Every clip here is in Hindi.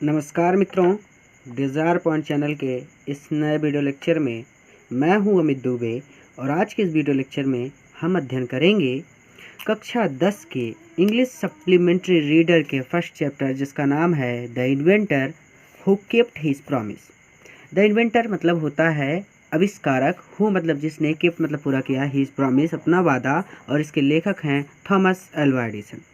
नमस्कार मित्रों, डिज़ायर पॉइंट चैनल के इस नए वीडियो लेक्चर में मैं हूं अमित दुबे और आज के इस वीडियो लेक्चर में हम अध्ययन करेंगे कक्षा 10 के इंग्लिश सप्लीमेंट्री रीडर के फर्स्ट चैप्टर, जिसका नाम है the inventor who kept his promise. The inventor मतलब होता है आविष्कारक, हु मतलब जिसने, केप्ट मतलब पूरा किया, हिज प्रॉमिस अपना वादा, और इसके लेखक हैं थॉमस एल्वा एडिसन।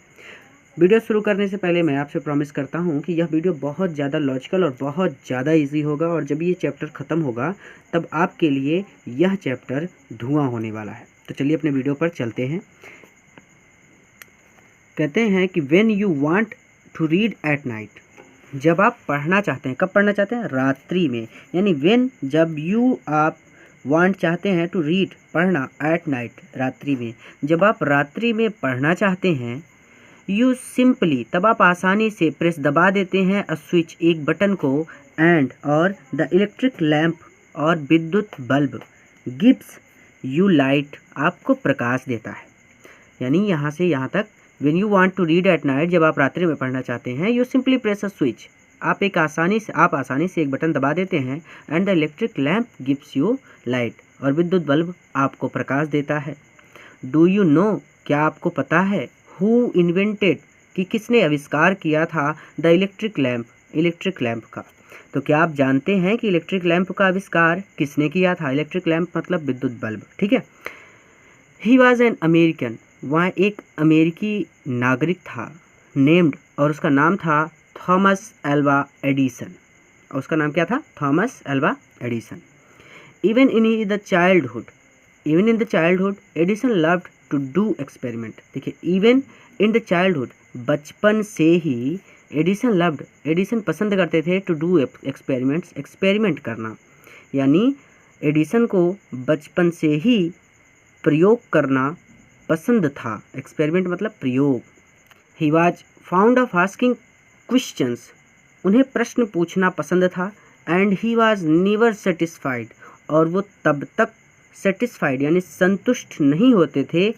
वीडियो शुरू करने से पहले मैं आपसे प्रॉमिस करता हूं कि यह वीडियो बहुत ज़्यादा लॉजिकल और बहुत ज़्यादा इजी होगा, और जब ये चैप्टर ख़त्म होगा तब आपके लिए यह चैप्टर धुआं होने वाला है। तो चलिए अपने वीडियो पर चलते हैं। कहते हैं कि when you want to read at night, जब आप पढ़ना चाहते हैं। कब पढ़ना चाहते हैं? रात्रि में। यानी व्हेन, जब, यू आप वांट चाहते हैं, टू रीड पढ़ना, एट नाइट रात्रि में, जब आप रात्रि में पढ़ना चाहते हैं, यू सिंपली तब आप आसानी से प्रेस दबा देते हैं अ स्विच एक बटन को, एंड और द इलेक्ट्रिक लैंप और विद्युत बल्ब गिव्स यू लाइट आपको प्रकाश देता है। यानी यहाँ से यहाँ तक, when you want to read at night, जब आप रात्रि में पढ़ना चाहते हैं, you simply press a switch, आप आसानी से एक बटन दबा देते हैं, and the electric lamp gives you light और विद्युत बल्ब आपको प्रकाश देता है। डू यू नो, क्या आपको पता है, हु इन्वेंटेड कि किसने आविष्कार किया था द इलेक्ट्रिक लैंप का। तो क्या आप जानते हैं कि इलेक्ट्रिक लैंप का आविष्कार किसने किया था? इलेक्ट्रिक लैंप मतलब विद्युत बल्ब, ठीक है। ही वॉज एन अमेरिकन, वह एक अमेरिकी नागरिक था, नेम्ड, और उसका नाम था थॉमस एल्वा एडिसन। और उसका नाम क्या था? Thomas Alva Edison. Even in the childhood Edison loved to do experiment. देखिए, इवन इन द चाइल्डहुड, बचपन से ही एडिसन पसंद करते थे टू डू एक्सपेरिमेंट करना। यानी एडिसन को बचपन से ही प्रयोग करना पसंद था। एक्सपेरिमेंट मतलब प्रयोग। ही was found of asking questions, उन्हें प्रश्न पूछना पसंद था। And he was never satisfied, और वो तब तक सेटिस्फाइड यानी संतुष्ट नहीं होते थे,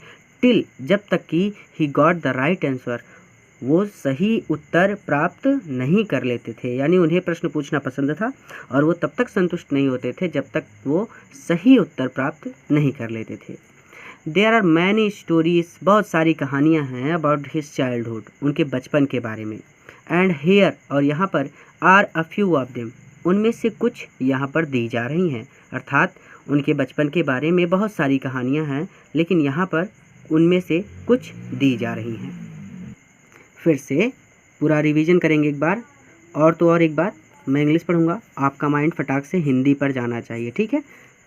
टिल, जब तक कि he got the right answer, वो सही उत्तर प्राप्त नहीं कर लेते थे। यानी उन्हें प्रश्न पूछना पसंद था और वो तब तक संतुष्ट नहीं होते थे जब तक वो सही उत्तर प्राप्त नहीं कर लेते थे। देयर आर मैनी स्टोरीज, बहुत सारी कहानियाँ हैं, अबाउट हिज चाइल्डहुड, उनके बचपन के बारे में। एंड हेयर, और यहाँ पर, are a few of them, उनमें से कुछ यहाँ पर दी जा रही हैं। अर्थात उनके बचपन के बारे में बहुत सारी कहानियाँ हैं, लेकिन यहाँ पर उनमें से कुछ दी जा रही हैं। फिर से पूरा रिवीजन करेंगे एक बार, और तो और एक बार मैं इंग्लिश पढ़ूंगा, आपका माइंड फटाक से हिंदी पर जाना चाहिए, ठीक है।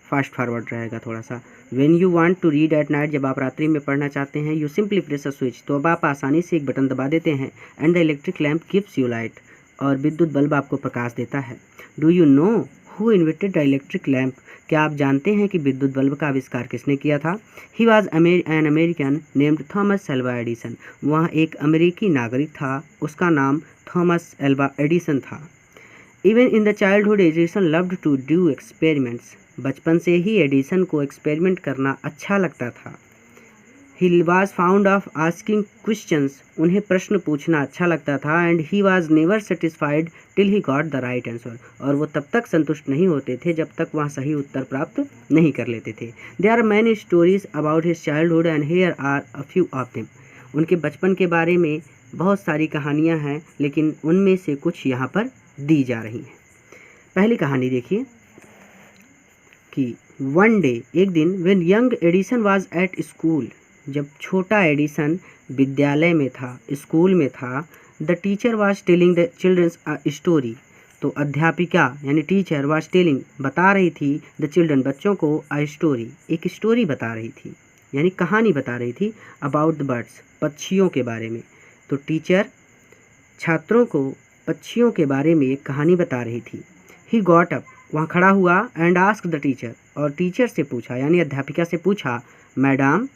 फास्ट फॉरवर्ड रहेगा थोड़ा सा। When you want to read at night, जब आप रात्रि में पढ़ना चाहते हैं, you simply press a switch, तो अब आप आसानी से एक बटन दबा देते हैं, and the electric lamp gives you light, और विद्युत बल्ब आपको प्रकाश देता है। Do you know who invented the electric lamp, क्या आप जानते हैं कि विद्युत बल्ब का आविष्कार किसने किया था? He was an American named Thomas Alva Edison, वह एक अमेरिकी नागरिक था, उसका नाम थॉमस एल्वा एडिसन था। Even in the childhood Edison loved to do experiments, बचपन से ही एडिसन को एक्सपेरिमेंट करना अच्छा लगता था। He was found of asking questions, उन्हें प्रश्न पूछना अच्छा लगता था। And he was never satisfied till he got the right answer, और वो तब तक संतुष्ट नहीं होते थे जब तक वह सही उत्तर प्राप्त नहीं कर लेते थे। There are many stories about his childhood and here are a few of them, उनके बचपन के बारे में बहुत सारी कहानियाँ हैं, लेकिन उनमें से कुछ यहाँ पर दी जा रही हैं। पहली कहानी देखिए कि वन डे, एक दिन, when young Edison was at school, जब छोटा एडिसन विद्यालय में था, स्कूल में था, the teacher was telling the childrens a story, तो अध्यापिका यानी टीचर वाज टेलिंग बता रही थी, द चिल्ड्रन बच्चों को, अ स्टोरी एक स्टोरी बता रही थी, यानी कहानी बता रही थी, अबाउट द बर्ड्स पक्षियों के बारे में। तो टीचर छात्रों को पक्षियों के बारे में एक कहानी बता रही थी। ही गॉट अप, वहाँ खड़ा हुआ, एंड आस्क द टीचर, और टीचर से पूछा यानी अध्यापिका से पूछा, madam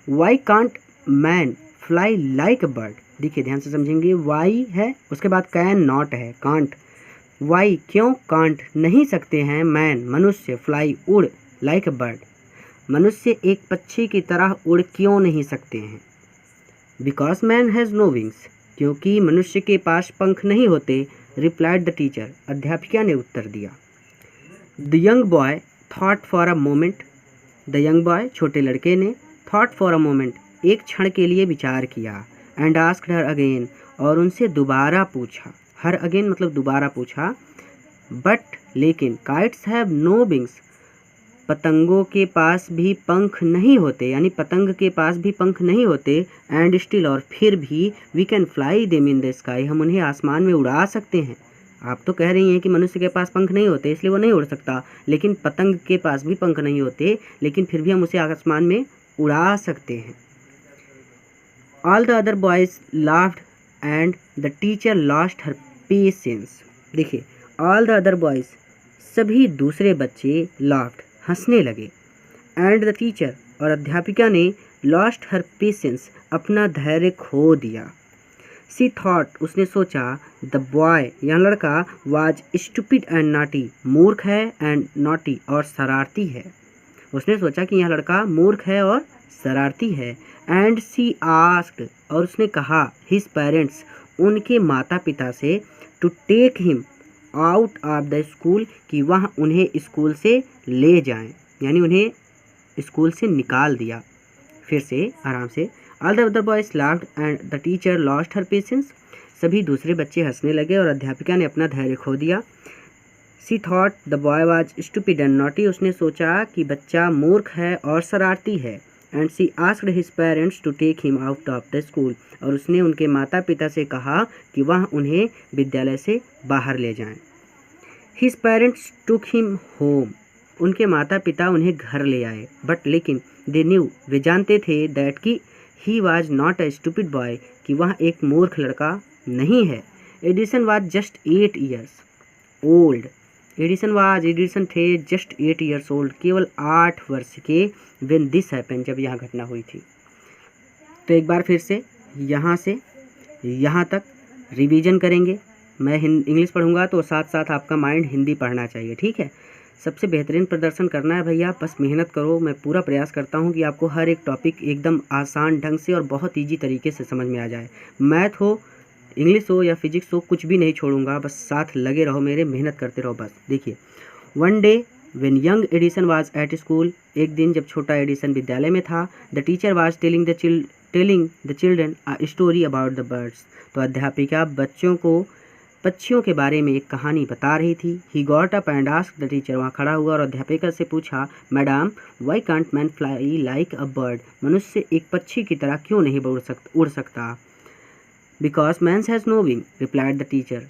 why can't man fly like a bird. देखिए ध्यान से समझेंगे, वाई है, उसके बाद कैन नॉट है, कांट, वाई क्यों, कांट नहीं सकते हैं, मैन मनुष्य, फ्लाई उड़, लाइक अ बर्ड मनुष्य एक पक्षी की तरह उड़ क्यों नहीं सकते हैं? Because man has no wings, क्योंकि मनुष्य के पास पंख नहीं होते, रिप्लाइड द टीचर, अध्यापिका ने उत्तर दिया। The young boy thought for a moment, the young boy छोटे लड़के ने, थॉट फॉर अ मोमेंट एक क्षण के लिए विचार किया, एंड आस्क्ड हर अगेन और उनसे दोबारा पूछा, हर अगेन मतलब दोबारा पूछा, बट लेकिन काइट्स हैव नो विंग्स, पतंगों के पास भी पंख नहीं होते, यानी पतंग के पास भी पंख नहीं होते, एंड स्टिल और फिर भी we can fly them in the sky, हम उन्हें आसमान में उड़ा सकते हैं। आप तो कह रही हैं कि मनुष्य के पास पंख नहीं होते इसलिए वो नहीं उड़ सकता, लेकिन पतंग के पास भी पंख नहीं होते, लेकिन फिर भी हम उसे आसमान में उड़ा सकते हैं। All the other boys laughed and the teacher lost her patience. देखिए, ऑल द अदर बॉयज, सभी दूसरे बच्चे लाफ्ड हंसने लगे, एंड द टीचर और अध्यापिका ने लॉस्ट हर पेशेंस अपना धैर्य खो दिया। सी थॉट, उसने सोचा, द बॉय यह लड़का वाज स्टूपिड एंड नॉटी, मूर्ख है, एंड नॉटी और शरारती है। उसने सोचा कि यह लड़का मूर्ख है और शरारती है। एंड सी आस्क्ड, और उसने कहा, हिज पेरेंट्स, उनके माता पिता से, to take him out of the school, कि वह उन्हें स्कूल से ले जाएं, यानी उन्हें स्कूल से निकाल दिया। फिर से आराम से, all the other boys laughed and the teacher lost her patience, सभी दूसरे बच्चे हंसने लगे और अध्यापिका ने अपना धैर्य खो दिया। She thought the boy was stupid and naughty, उसने सोचा कि बच्चा मूर्ख है और शरारती है। And she asked his parents to take him out of the school, और उसने उनके माता पिता से कहा कि वह उन्हें विद्यालय से बाहर ले जाएं। His parents took him home, उनके माता पिता उन्हें घर ले आए, बट लेकिन दे न्यू, वे जानते थे, दैट कि he was not a stupid boy, कि वह एक मूर्ख लड़का नहीं है। Edison was just 8 years old, Edison थे जस्ट 8 ईयर्स ओल्ड, केवल 8 वर्ष के, व्हेन दिस हैपन, जब यह घटना हुई थी। तो एक बार फिर से यहाँ से यहाँ तक रिवीजन करेंगे। मैं इंग्लिश पढ़ूंगा तो साथ साथ आपका माइंड हिंदी पढ़ना चाहिए, ठीक है। सबसे बेहतरीन प्रदर्शन करना है भैया, बस मेहनत करो। मैं पूरा प्रयास करता हूँ कि आपको हर एक टॉपिक एकदम आसान ढंग से और बहुत ईजी तरीके से समझ में आ जाए। मैथ हो, इंग्लिश हो या फिजिक्स हो, कुछ भी नहीं छोड़ूंगा, बस साथ लगे रहो मेरे, मेहनत करते रहो बस। देखिए, one day when young Edison was at school, एक दिन जब छोटा एडिसन विद्यालय में था, the teacher was telling the children a story about the birds, तो अध्यापिका बच्चों को पक्षियों के बारे में एक कहानी बता रही थी। He got up and asked the teacher, वहाँ खड़ा हुआ और अध्यापिका से पूछा, madam why can't man fly like a bird, मनुष्य एक पक्षी की तरह क्यों नहीं उड़ सकता। Because man's has no wing, replied the teacher,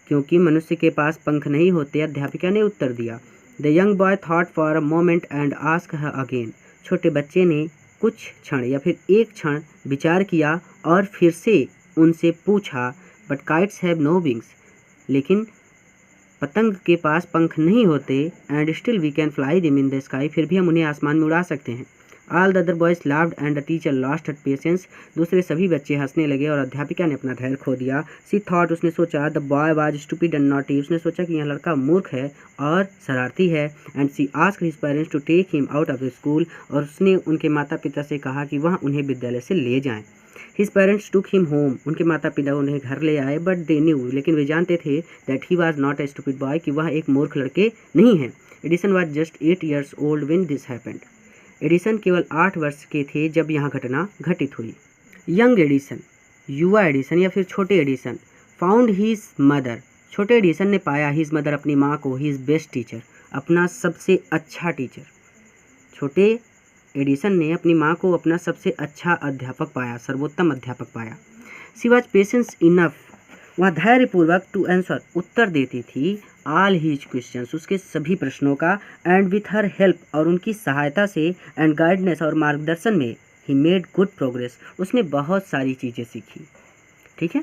क्योंकि मनुष्य के पास पंख नहीं होते, अध्यापिका ने उत्तर दिया। The young boy thought for a moment and asked her again, छोटे बच्चे ने कुछ क्षण या फिर एक क्षण विचार किया और फिर से उनसे पूछा, but kites have no wings, लेकिन पतंग के पास पंख नहीं होते, and still we can fly them in the sky, फिर भी हम उन्हें आसमान में उड़ा सकते हैं। All the other boys laughed and the teacher lost her patience, दूसरे सभी बच्चे हंसने लगे और अध्यापिका ने अपना धैर्य खो दिया। सी थॉट, उसने सोचा, the boy was stupid and naughty, उसने सोचा कि यह लड़का मूर्ख है और शरारती है। And she asked his parents to take him out of the school, और उसने उनके माता पिता से कहा कि वह उन्हें विद्यालय से ले जाएं। His parents took him home, उनके माता पिता उन्हें घर ले आए, बट दे न्यू, लेकिन वे जानते थे, that he was not a stupid boy, कि वह एक मूर्ख लड़के नहीं हैं। Edison was just 8 years old when this happened, Edison केवल 8 वर्ष के थे जब यह घटना घटित हुई। यंग एडिसन, युवा एडिसन या फिर छोटे एडिसन, फाउंड हिज मदर, छोटे एडिसन ने पाया हिज मदर, अपनी माँ को, हिज बेस्ट टीचर, अपना सबसे अच्छा टीचर। छोटे एडिसन ने अपनी माँ को अपना सबसे अच्छा अध्यापक पाया, सर्वोत्तम अध्यापक पाया। शी वॉज पेशेंस इनफ, वह धैर्यपूर्वक टू आंसर, उत्तर देती थी, ऑल हीज क्वेश्चंस, उसके सभी प्रश्नों का, एंड विथ हर हेल्प, और उनकी सहायता से, एंड गाइडनेस, और मार्गदर्शन में, ही मेड गुड प्रोग्रेस, उसने बहुत सारी चीज़ें सीखी, ठीक है।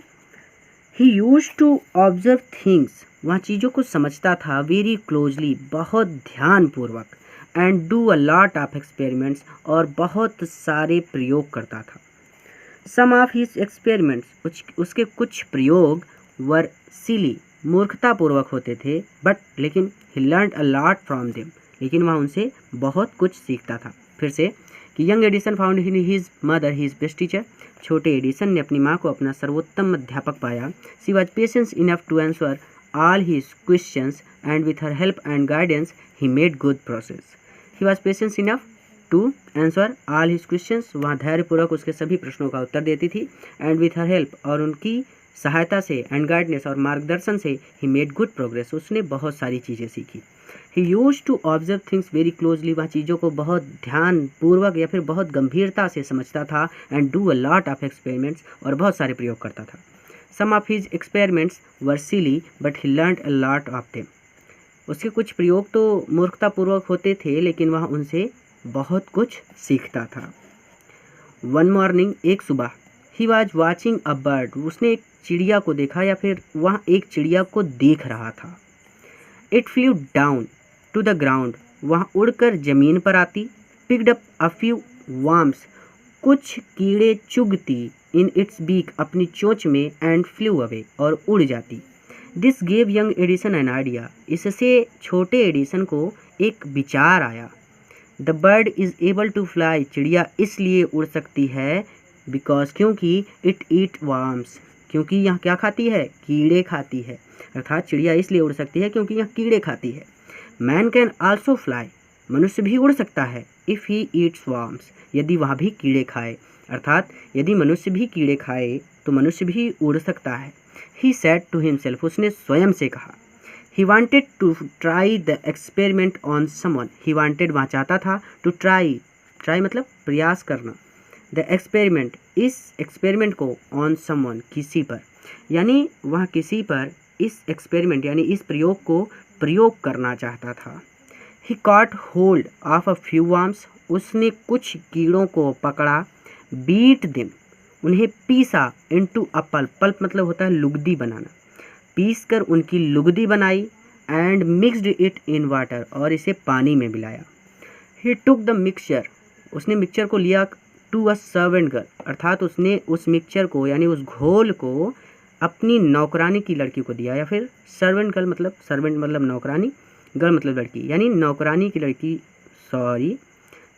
ही यूज टू ऑब्जर्व थिंग्स, वह चीज़ों को समझता था, वेरी क्लोजली, बहुत ध्यानपूर्वक, and do a lot of experiments, और बहुत सारे प्रयोग करता था। सम ऑफ हिज एक्सपेरिमेंट्स, उसके कुछ प्रयोग, वर सिली, मूर्खतापूर्वक होते थे, बट लेकिन he learned a lot from them, लेकिन वह उनसे बहुत कुछ सीखता था। फिर से कि young Edison found his mother his best teacher, छोटे एडिसन ने अपनी माँ को अपना सर्वोत्तम अध्यापक पाया। She was patience enough to answer all his questions and with her help and guidance he made good progress. He was patient enough to answer all his questions. वहाँ धैर्यपूर्वक उसके सभी प्रश्नों का उत्तर देती थी। and with her help और उनकी सहायता से and guidance और मार्गदर्शन से he made good progress. उसने बहुत सारी चीज़ें सीखी। he used to observe things very closely. वह चीज़ों को बहुत ध्यानपूर्वक या फिर बहुत गंभीरता से समझता था and do a lot of experiments और बहुत सारे प्रयोग करता था। Some of his experiments were silly, but he learned a lot of them. उसके कुछ प्रयोग तो मूर्खतापूर्वक होते थे, लेकिन वह उनसे बहुत कुछ सीखता था। One morning, एक सुबह, he was watching a bird. उसने एक चिड़िया को देखा या फिर वह एक चिड़िया को देख रहा था। It flew down to the ground. वह उड़कर जमीन पर आती। Picked up a few worms. कुछ कीड़े चुगती इन इट्स बीक अपनी चोंच में एंड फ्लू अवे और उड़ जाती। This gave young Edison an idea. इससे छोटे एडिसन को एक विचार आया। The bird is able to fly. चिड़िया इसलिए उड़ सकती है बिकॉज क्योंकि इट ईट वर्म्स। क्योंकि यह क्या खाती है? कीड़े खाती है। अर्थात चिड़िया इसलिए उड़ सकती है क्योंकि यह कीड़े खाती है। Man can also fly. मनुष्य भी उड़ सकता है इफ़ ही ईट्स वर्म्स। यदि वह भी कीड़े खाए। अर्थात यदि मनुष्य भी कीड़े खाए तो मनुष्य भी उड़ सकता है। He said to himself. उसने स्वयं से कहा। He wanted to try the experiment on someone. He wanted वहाँ चाहता था टू ट्राई मतलब प्रयास करना। द एक्सपेरिमेंट इस एक्सपेरिमेंट को ऑन समवन किसी पर, यानी वह किसी पर इस एक्सपेरिमेंट यानी इस प्रयोग को प्रयोग करना चाहता था। He caught hold of a few worms. उसने कुछ कीड़ों को पकड़ा। Beat them. उन्हें पीसा। Into a pulp. पल्प मतलब होता है लुगदी बनाना। पीस कर उनकी लुगदी बनाई। And mixed it in water. और इसे पानी में मिलाया। ही टुक द मिक्सचर। उसने मिक्सचर को लिया टू अ सर्वेंट गर्ल। अर्थात उसने उस मिक्सचर को यानी उस घोल को अपनी नौकरानी की लड़की को दिया। या फिर सर्वेंट गर्ल मतलब सर्वेंट मतलब नौकरानी, गर्ल मतलब लड़की, यानी नौकरानी की लड़की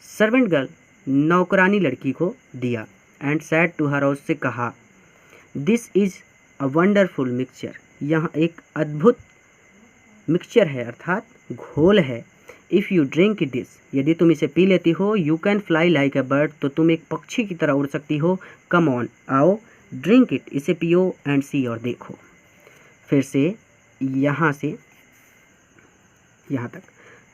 सर्वेंट गर्ल नौकरानी लड़की को दिया। And said to her. उससे कहा this is a wonderful mixture. यह एक अद्भुत मिक्सचर है अर्थात घोल है। If you drink this. यदि तुम इसे पी लेती हो you can fly like a bird. तो तुम एक पक्षी की तरह उड़ सकती हो। कम ऑन आओ ड्रिंक इट। इसे पियो एंड सी और देखो। फिर से यहाँ तक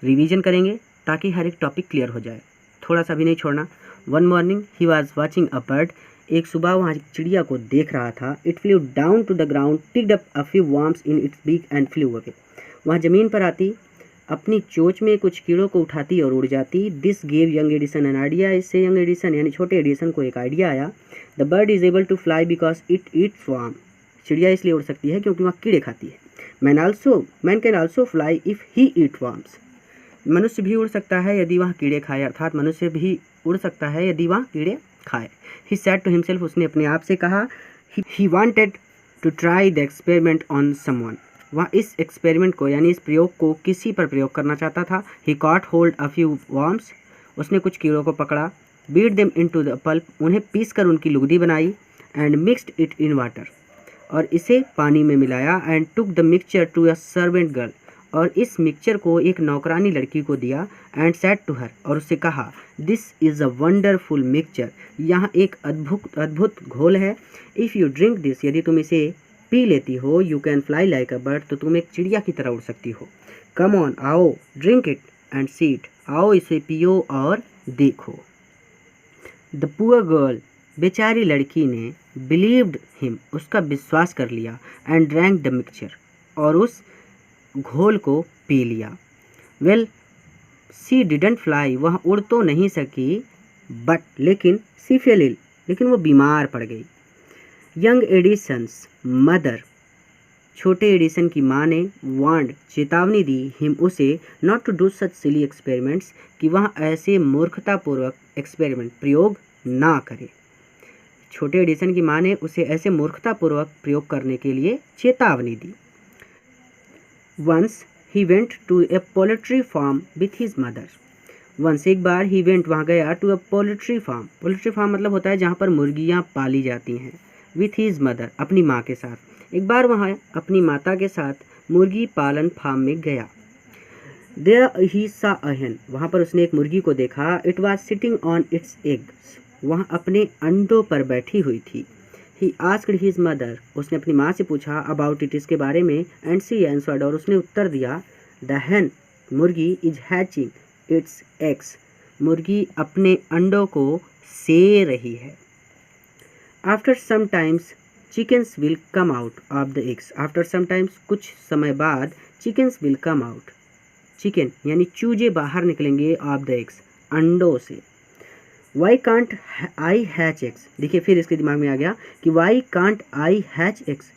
रिवीजन करेंगे ताकि हर एक टॉपिक क्लियर हो जाए। थोड़ा सा भी नहीं छोड़ना। One morning he was watching a bird. एक सुबह वहाँ चिड़िया को देख रहा था। It flew down to the ground. Picked up a few worms in its beak and flew away. वह ज़मीन पर आती, अपनी चोंच में कुछ कीड़ों को उठाती और उड़ जाती। This gave young Edison an idea. इससे यंग एडिसन यानी छोटे एडिसन को एक आइडिया आया। The bird is able to fly because it eats worm. चिड़िया इसलिए उड़ सकती है क्योंकि वह कीड़े खाती है। Man can also fly if he eat worms. मनुष्य भी उड़ सकता है यदि वह कीड़े खाए। अर्थात मनुष्य भी उड़ सकता है यदि वह कीड़े खाए। He said to himself. उसने अपने आप से कहा। He wanted to try the experiment on someone. वह इस एक्सपेरिमेंट को यानी इस प्रयोग को किसी पर प्रयोग करना चाहता था। He caught hold a few worms. उसने कुछ कीड़ों को पकड़ा। Beat them into the pulp. उन्हें पीस कर उनकी लुगदी बनाई। And mixed it in water. और इसे पानी में मिलाया। And took the mixture to a servant girl. और इस मिक्सचर को एक नौकरानी लड़की को दिया। And said to her. और उससे कहा this is a wonderful mixture. यहाँ एक अद्भुत घोल है। If you drink this. यदि तुम इसे पी लेती हो you can fly like a bird. तो तुम एक चिड़िया की तरह उड़ सकती हो। कम ऑन आओ drink it and see it. आओ इसे पियो और देखो। The poor girl. बेचारी लड़की ने बिलीव्ड हिम। उसका विश्वास कर लिया। And drank the mixture. और उस घोल को पी लिया। Well C didn't fly. वह उड़ तो नहीं सकी बट लेकिन सी फेल इल। लेकिन वो बीमार पड़ गई। Young Edison's mother. छोटे एडिसन की माँ ने वांड चेतावनी दी हिम उसे not to do such silly experiments कि वह ऐसे मूर्खतापूर्वक एक्सपेरिमेंट प्रयोग ना करे। छोटे एडिसन की माँ ने उसे ऐसे मूर्खतापूर्वक प्रयोग करने के लिए चेतावनी दी। Once he went to a poultry farm with his mother. Once एक बार ही वेंट वहाँ गया to a poultry farm. Poultry farm मतलब होता है जहाँ पर मुर्गियाँ पाली जाती हैं। विथ हीज़ मदर अपनी माँ के साथ। एक बार वहाँ अपनी माता के साथ मुर्गी पालन फार्म में गया। देयर ही सा अ hen, वहाँ पर उसने एक मुर्गी को देखा। It was sitting on its eggs, वहाँ अपने अंडों पर बैठी हुई थी। ही आस्क्ड हिज मदर, उसने अपनी माँ से पूछा अबाउट इट, इसके बारे में। एंड सी आंसर्ड, और उसने उत्तर दिया द hen, मुर्गी इज हैचिंग इट्स एग्स, मुर्गी अपने अंडों को से रही है। After some times chickens will come out of the eggs, after some times कुछ समय बाद chickens will come out, chicken यानी चूजे बाहर निकलेंगे ऑफ द एग्स, अंडों से। Why can't I hatch eggs, देखिए फिर इसके दिमाग में आ गया कि why can't I hatch eggs,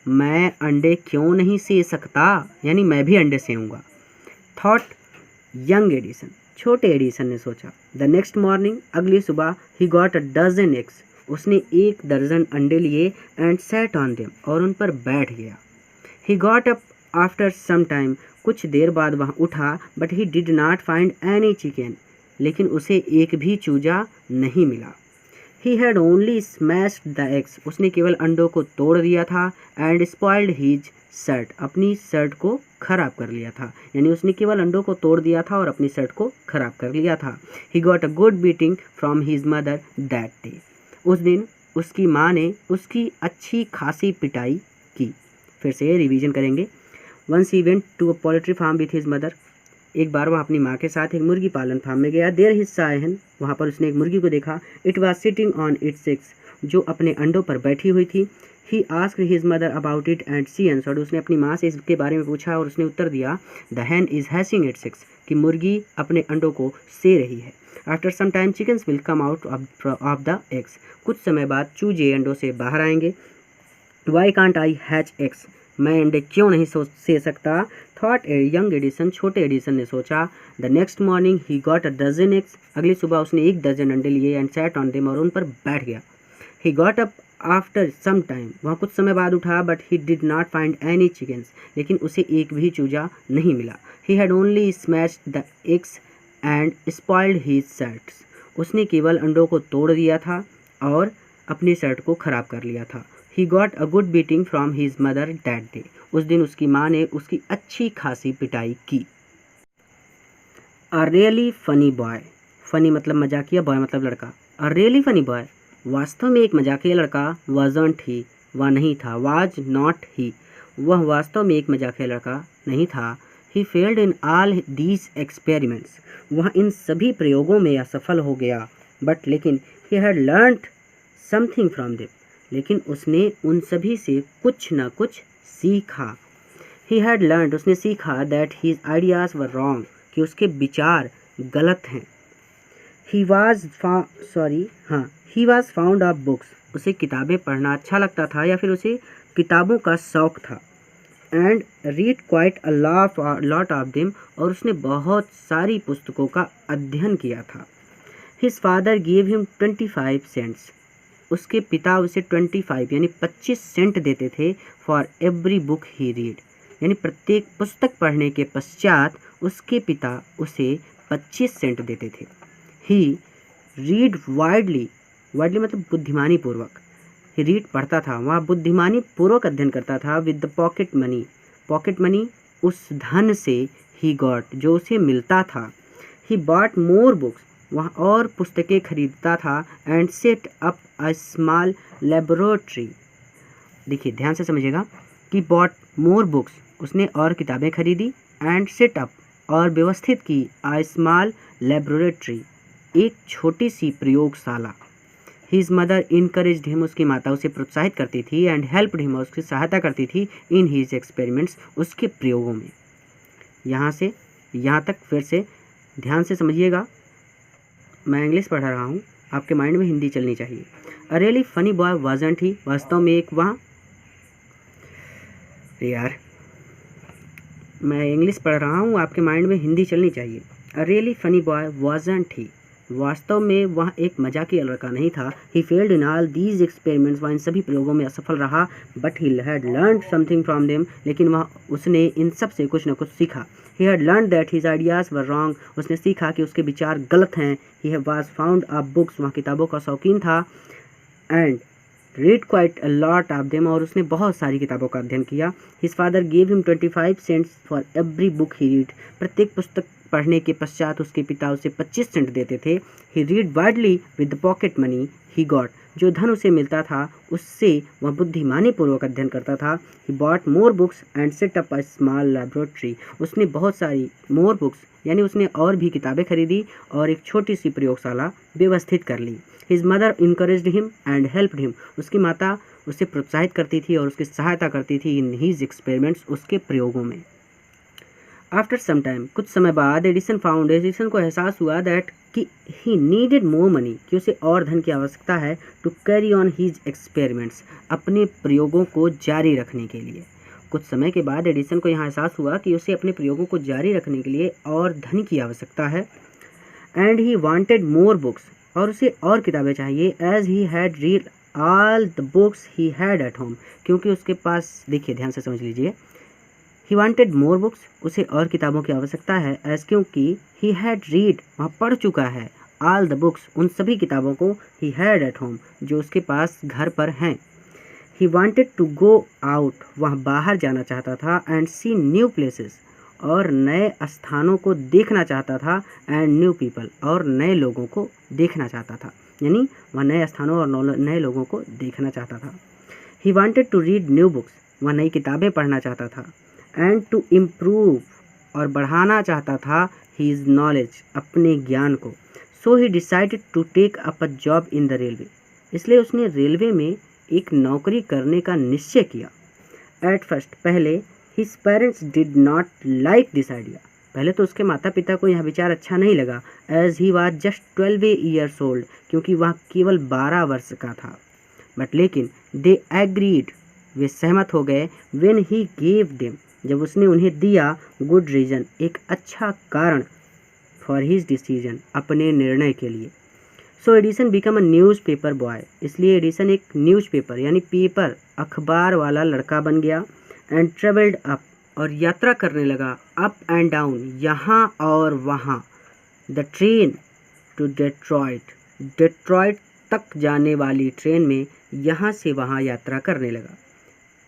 मैं अंडे क्यों नहीं से सकता, यानी मैं भी अंडे सेऊंगा। थॉट यंग एडिसन, छोटे एडिसन ने सोचा। द नेक्स्ट मॉर्निंग, अगली सुबह, he got a dozen eggs, उसने 1 दर्जन अंडे लिए। एंड सैट ऑन देम, और उन पर बैठ गया। He got up after some time, कुछ देर बाद वहाँ उठा। But he did not find any chicken, लेकिन उसे एक भी चूजा नहीं मिला। He had only smashed the eggs, उसने केवल अंडों को तोड़ दिया था। एंड स्पॉइल्ड हीज शर्ट, अपनी शर्ट को खराब कर लिया था, यानी उसने केवल अंडों को तोड़ दिया था और अपनी शर्ट को खराब कर लिया था। ही got a good beating from his mother that day, उस दिन उसकी माँ ने उसकी अच्छी खासी पिटाई की। फिर से रिवीजन करेंगे। Once he went to a poultry farm with his mother, एक बार वह अपनी माँ के साथ एक मुर्गी पालन फार्म में गया। देयर हिस्सा hen, वहाँ पर उसने एक मुर्गी को देखा। It was sitting on its eggs, जो अपने अंडों पर बैठी हुई थी। He asked his mother about it and she answered, उसने अपनी माँ से इसके बारे में पूछा और उसने उत्तर दिया the hen is hatching its eggs, कि मुर्गी अपने अंडों को से रही है। After some time chickens will come out of the eggs, कुछ समय बाद चूजे अंडों से बाहर आएंगे। Why can't I hatch eggs, मैं अंडे क्यों नहीं से सकता। थॉट ए यंग एडिसन, छोटे एडिसन ने सोचा। The next morning he got a dozen eggs, अगली सुबह उसने 1 दर्जन अंडे लिए। एंड सैट ऑन देम, और उन पर बैठ गया। He got up after some time, वहाँ कुछ समय बाद उठा। But he did not find any chickens, लेकिन उसे एक भी चूजा नहीं मिला। He had only smashed the eggs and spoiled his shirts, उसने केवल अंडों को तोड़ दिया था और अपनी शर्ट को खराब कर लिया था। ही got a good beating from his mother that day, उस दिन उसकी माँ ने उसकी अच्छी खासी पिटाई की। अ रियली फनी बॉय, फनी मतलब मजाकिया, बॉय मतलब लड़का। अ रियली फनी बॉय, वास्तव में एक मजाकिया लड़का। वाजंट ही, वह नहीं था। वाज नॉट ही, वह वास्तव में एक मजाकिया लड़का नहीं था। He failed in all these experiments, वह इन सभी प्रयोगों में असफल हो गया। बट लेकिन he had learned something from them, लेकिन उसने उन सभी से कुछ न कुछ सीखा। ही हैड लर्नड, उसने सीखा। That his ideas were wrong, कि उसके विचार गलत हैं। He was he was found of books, उसे किताबें पढ़ना अच्छा लगता था या फिर उसे किताबों का शौक था। And read quite a lot of them, और उसने बहुत सारी पुस्तकों का अध्ययन किया था। His father give him 25 cents, उसके पिता उसे 25 यानी 25 सेंट देते थे। For every book he read, यानी प्रत्येक पुस्तक पढ़ने के पश्चात उसके पिता उसे 25 सेंट देते थे। ही रीड वाइडली, वाइडली मतलब बुद्धिमानी पूर्वक। ही रीड पढ़ता था, वह बुद्धिमानी पूर्वक अध्ययन करता था। With the pocket money, pocket money उस धन से ही गॉट, जो उसे मिलता था। ही बॉट मोर बुक्स, वह और पुस्तकें खरीदता था। And set up a small laboratory, देखिए ध्यान से समझिएगा कि बॉट मोर बुक्स, उसने और किताबें खरीदी। एंड सेट अप, और व्यवस्थित की। अ स्मॉल लेबोरेटरी, एक छोटी सी प्रयोगशाला। हिज मदर इनकरेज्ड हिम, उसकी माता उसे प्रोत्साहित करती थी। एंड हेल्प्ड हिम, उसकी सहायता करती थी। इन हिज एक्सपेरिमेंट्स, उसके प्रयोगों में। यहाँ से यहाँ तक फिर से ध्यान से समझिएगा, मैं इंग्लिश पढ़ा रहा हूँ, आपके माइंड में हिंदी चलनी चाहिए। A really funny boy wasn't he, वास्तव में एक वहाँ, यार मैं इंग्लिश पढ़ रहा हूँ, आपके माइंड में हिंदी चलनी चाहिए। A really funny boy wasn't he, वास्तव में वह एक मजाकिया लड़का नहीं था। He failed in all these experiments, वह इन सभी प्रयोगों में असफल रहा। But he had learn something from them, लेकिन उसने इन सब से कुछ न कुछ सीखा। He had learn that his ideas were wrong, उसने सीखा कि उसके विचार गलत हैं। He was found a books, वह किताबों का शौकीन था। And read quite a lot of them, और उसने बहुत सारी किताबों का अध्ययन किया। His father gave him 25 cents for every book he read, प्रत्येक पुस्तक पढ़ने के पश्चात उसके पिता उसे 25 सेंट देते थे। He read widely with the pocket money he got, जो धन उसे मिलता था उससे वह बुद्धिमानी पूर्वक अध्ययन करता था। He bought more books and set up a small laboratory, उसने बहुत सारी मोर बुक्स यानी उसने और भी किताबें खरीदी और एक छोटी सी प्रयोगशाला व्यवस्थित कर ली। His mother encouraged him and helped him, उसकी माता उसे प्रोत्साहित करती थी और उसकी सहायता करती थी इन हीज एक्सपेरिमेंट्स, उसके प्रयोगों में। आफ्टर सम टाइम, कुछ समय बाद, एडिसन को एहसास हुआ दैट कि ही नीडेड मोर मनी, कि उसे और धन की आवश्यकता है, to carry on his experiments, अपने प्रयोगों को जारी रखने के लिए। कुछ समय के बाद एडिसन को यहाँ एहसास हुआ कि उसे अपने प्रयोगों को जारी रखने के लिए और धन की आवश्यकता है। And he wanted more books, और उसे और किताबें चाहिए। As he had read all the books he had at home, क्योंकि उसके पास, देखिए ध्यान से समझ लीजिए, ही वांटेड मोर बुक्स, उसे और किताबों की आवश्यकता है। एज, क्योंकि ही हैड रीड, वह पढ़ चुका है, ऑल द बुक्स, उन सभी किताबों को, ही हैड एट होम, जो उसके पास घर पर हैं। He wanted to go out, वह बाहर जाना चाहता था। एंड सी न्यू प्लेसेस, और नए स्थानों को देखना चाहता था। एंड न्यू पीपल, और नए लोगों को देखना चाहता था, यानी वह नए स्थानों और नए लोगों को देखना चाहता था। He wanted to read new books, वह नई किताबें पढ़ना चाहता था। एंड टू इम्प्रूव, और बढ़ाना चाहता था हीज नॉलेज, अपने ज्ञान को। So he decided to take up a job in the railway, इसलिए उसने रेलवे में एक नौकरी करने का निश्चय किया। एट फर्स्ट, पहले, his parents did not like this idea, पहले तो उसके माता पिता को यह विचार अच्छा नहीं लगा। As he was just 12 years old, क्योंकि वह केवल 12 वर्ष का था। बट लेकिन दे एग्रीड, वे सहमत हो गए। व्हेन ही गेव देम, जब उसने उन्हें दिया, गुड रीजन, एक अच्छा कारण, फॉर हिज डिसीजन, अपने निर्णय के लिए। So Edison become a newspaper boy, इसलिए एडिसन एक न्यूज़ पेपर यानी पेपर, अखबार वाला लड़का बन गया। एंड ट्रेवल्ड अप, और यात्रा करने लगा, अप एंड डाउन, यहाँ और वहाँ। The train to Detroit, Detroit तक जाने वाली ट्रेन में यहाँ से वहाँ यात्रा करने लगा।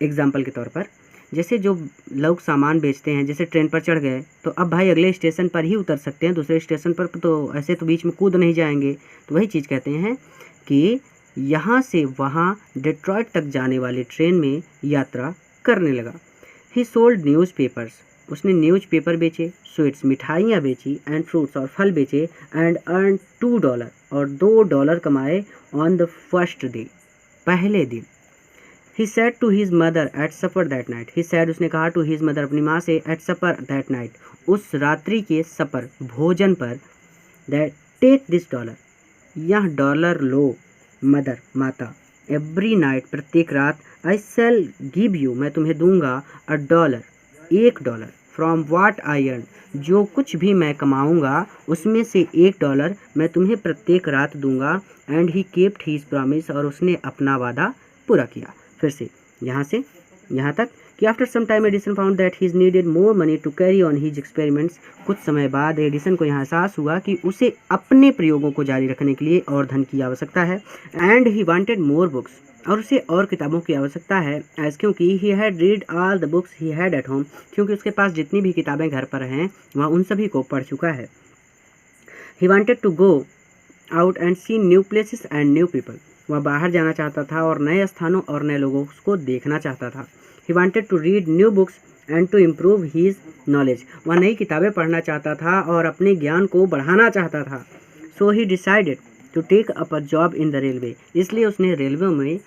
एग्जाम्पल के तौर पर, जैसे जो लोग सामान बेचते हैं, जैसे ट्रेन पर चढ़ गए तो अब भाई अगले स्टेशन पर ही उतर सकते हैं, दूसरे स्टेशन पर तो ऐसे तो बीच में कूद नहीं जाएंगे। तो वही चीज़ कहते हैं कि यहाँ से वहाँ डेट्रॉयट तक जाने वाली ट्रेन में यात्रा करने लगा। ही सोल्ड न्यूज़पेपर्स, उसने न्यूज़पेपर बेचे, स्वीट्स, मिठाइयाँ बेची, एंड फ्रूट्स, और फल बेचे। एंड अर्न $2, और $2 कमाए ऑन द फर्स्ट डे, पहले दिन। He said to his mother at supper that night. He said, उसने कहा to his mother, अपनी माँ से, at supper that night, उस रात्रि के सपर, भोजन पर, that take this $, यह $, लो, मदर, माता, every night, प्रत्येक रात, I shall give you, मैं तुम्हें दूंगा, $1, $1, from what I earn, जो कुछ भी मैं कमाऊंगा उसमें से $1 मैं तुम्हें प्रत्येक रात दूंगा। And he kept his promise, और उसने अपना वादा पूरा किया। फिर से यहाँ से यहाँ तक कि after some time Edison found that he needed more money to carry on his experiments, कुछ समय बाद एडिसन को यहाँ एहसास हुआ कि उसे अपने प्रयोगों को जारी रखने के लिए और धन की आवश्यकता है। And he wanted more books, और उसे और किताबों की आवश्यकता है। एज, क्योंकि ही had read all the books he had at home, क्योंकि उसके पास जितनी भी किताबें घर पर हैं वह उन सभी को पढ़ चुका है। He wanted to go out and see new places and new people, वह बाहर जाना चाहता था और नए स्थानों और नए लोगों को देखना चाहता था। He wanted to read new books and to improve his knowledge, वह नई किताबें पढ़ना चाहता था और अपने ज्ञान को बढ़ाना चाहता था। So he decided to take up a job in the railway, इसलिए उसने रेलवे में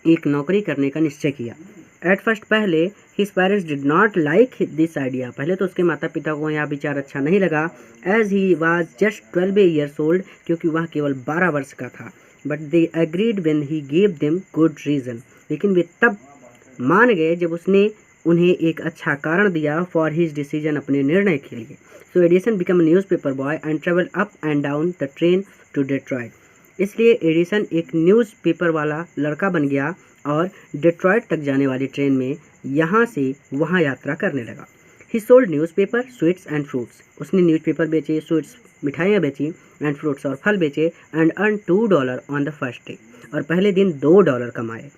एक नौकरी करने का निश्चय किया। एट फर्स्ट, पहले, his parents did not like this idea, पहले तो उसके माता पिता को यह विचार अच्छा नहीं लगा। As he was just 12 years old, क्योंकि वह केवल 12 वर्ष का था। But they agreed when he gave them good reason, लेकिन वे तब मान गए जब उसने उन्हें एक अच्छा कारण दिया फॉर हिज डिसीजन, अपने निर्णय के लिए। So Edison become newspaper boy and travel up and down the train to Detroit. इसलिए एडिसन एक न्यूज़पेपर वाला लड़का बन गया और डेट्रॉयट तक जाने वाली ट्रेन में यहाँ से वहाँ यात्रा करने लगा। He sold newspaper, sweets and fruits. उसने न्यूज़पेपर बेचे, स्वीट्स मिठाइयाँ बेची, एंड फ्रूट्स और फल बेचे, and earn $2 on the first day, और पहले दिन $2 कमाए।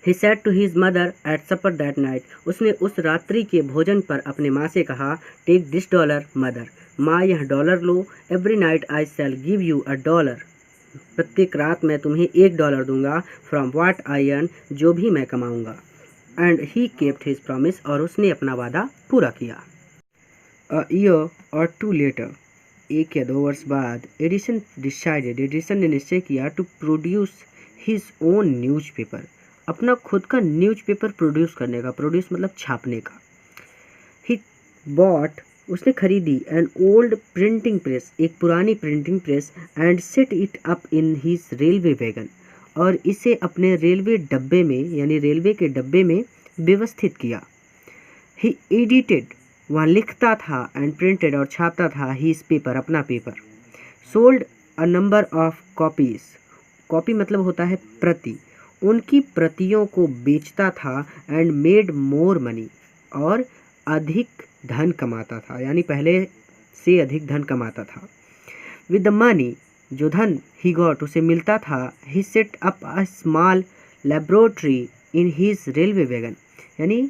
He said to his mother at supper that night. उसने उस रात्रि के भोजन पर अपने माँ से कहा, टेक दिस $, मदर, माँ यह $, लो, every night I shall give you $1। प्रत्येक रात मैं तुम्हें $1 दूंगा, फ्रॉम व्हाट आई अर्न, जो भी मैं कमाऊंगा। And he kept his promise, और उसने अपना वादा पूरा किया। अ ईयर और 2 लेटर, 1 या 2 वर्ष बाद, एडिसन ने निश्चय किया to produce his own newspaper, अपना खुद का न्यूज़पेपर प्रोड्यूस करने का। प्रोड्यूस मतलब छापने का। ही बॉट, उसने खरीदी, एन ओल्ड प्रिंटिंग प्रेस, एक पुरानी printing press, and set it up in his railway wagon, और इसे अपने रेलवे डब्बे में, यानी रेलवे के डब्बे में व्यवस्थित किया। ही एडिटेड, वहाँ लिखता था, एंड प्रिंटेड, और छापता था, हिज पेपर, अपना paper. Sold a number of copies, copy मतलब होता है प्रति, उनकी प्रतियों को बेचता था, एंड मेड मोर मनी, और अधिक धन कमाता था, यानी पहले से अधिक धन कमाता था। विद द मनी, जो धन ही गॉट, उसे मिलता था, he set up a small laboratory in his railway wagon, यानी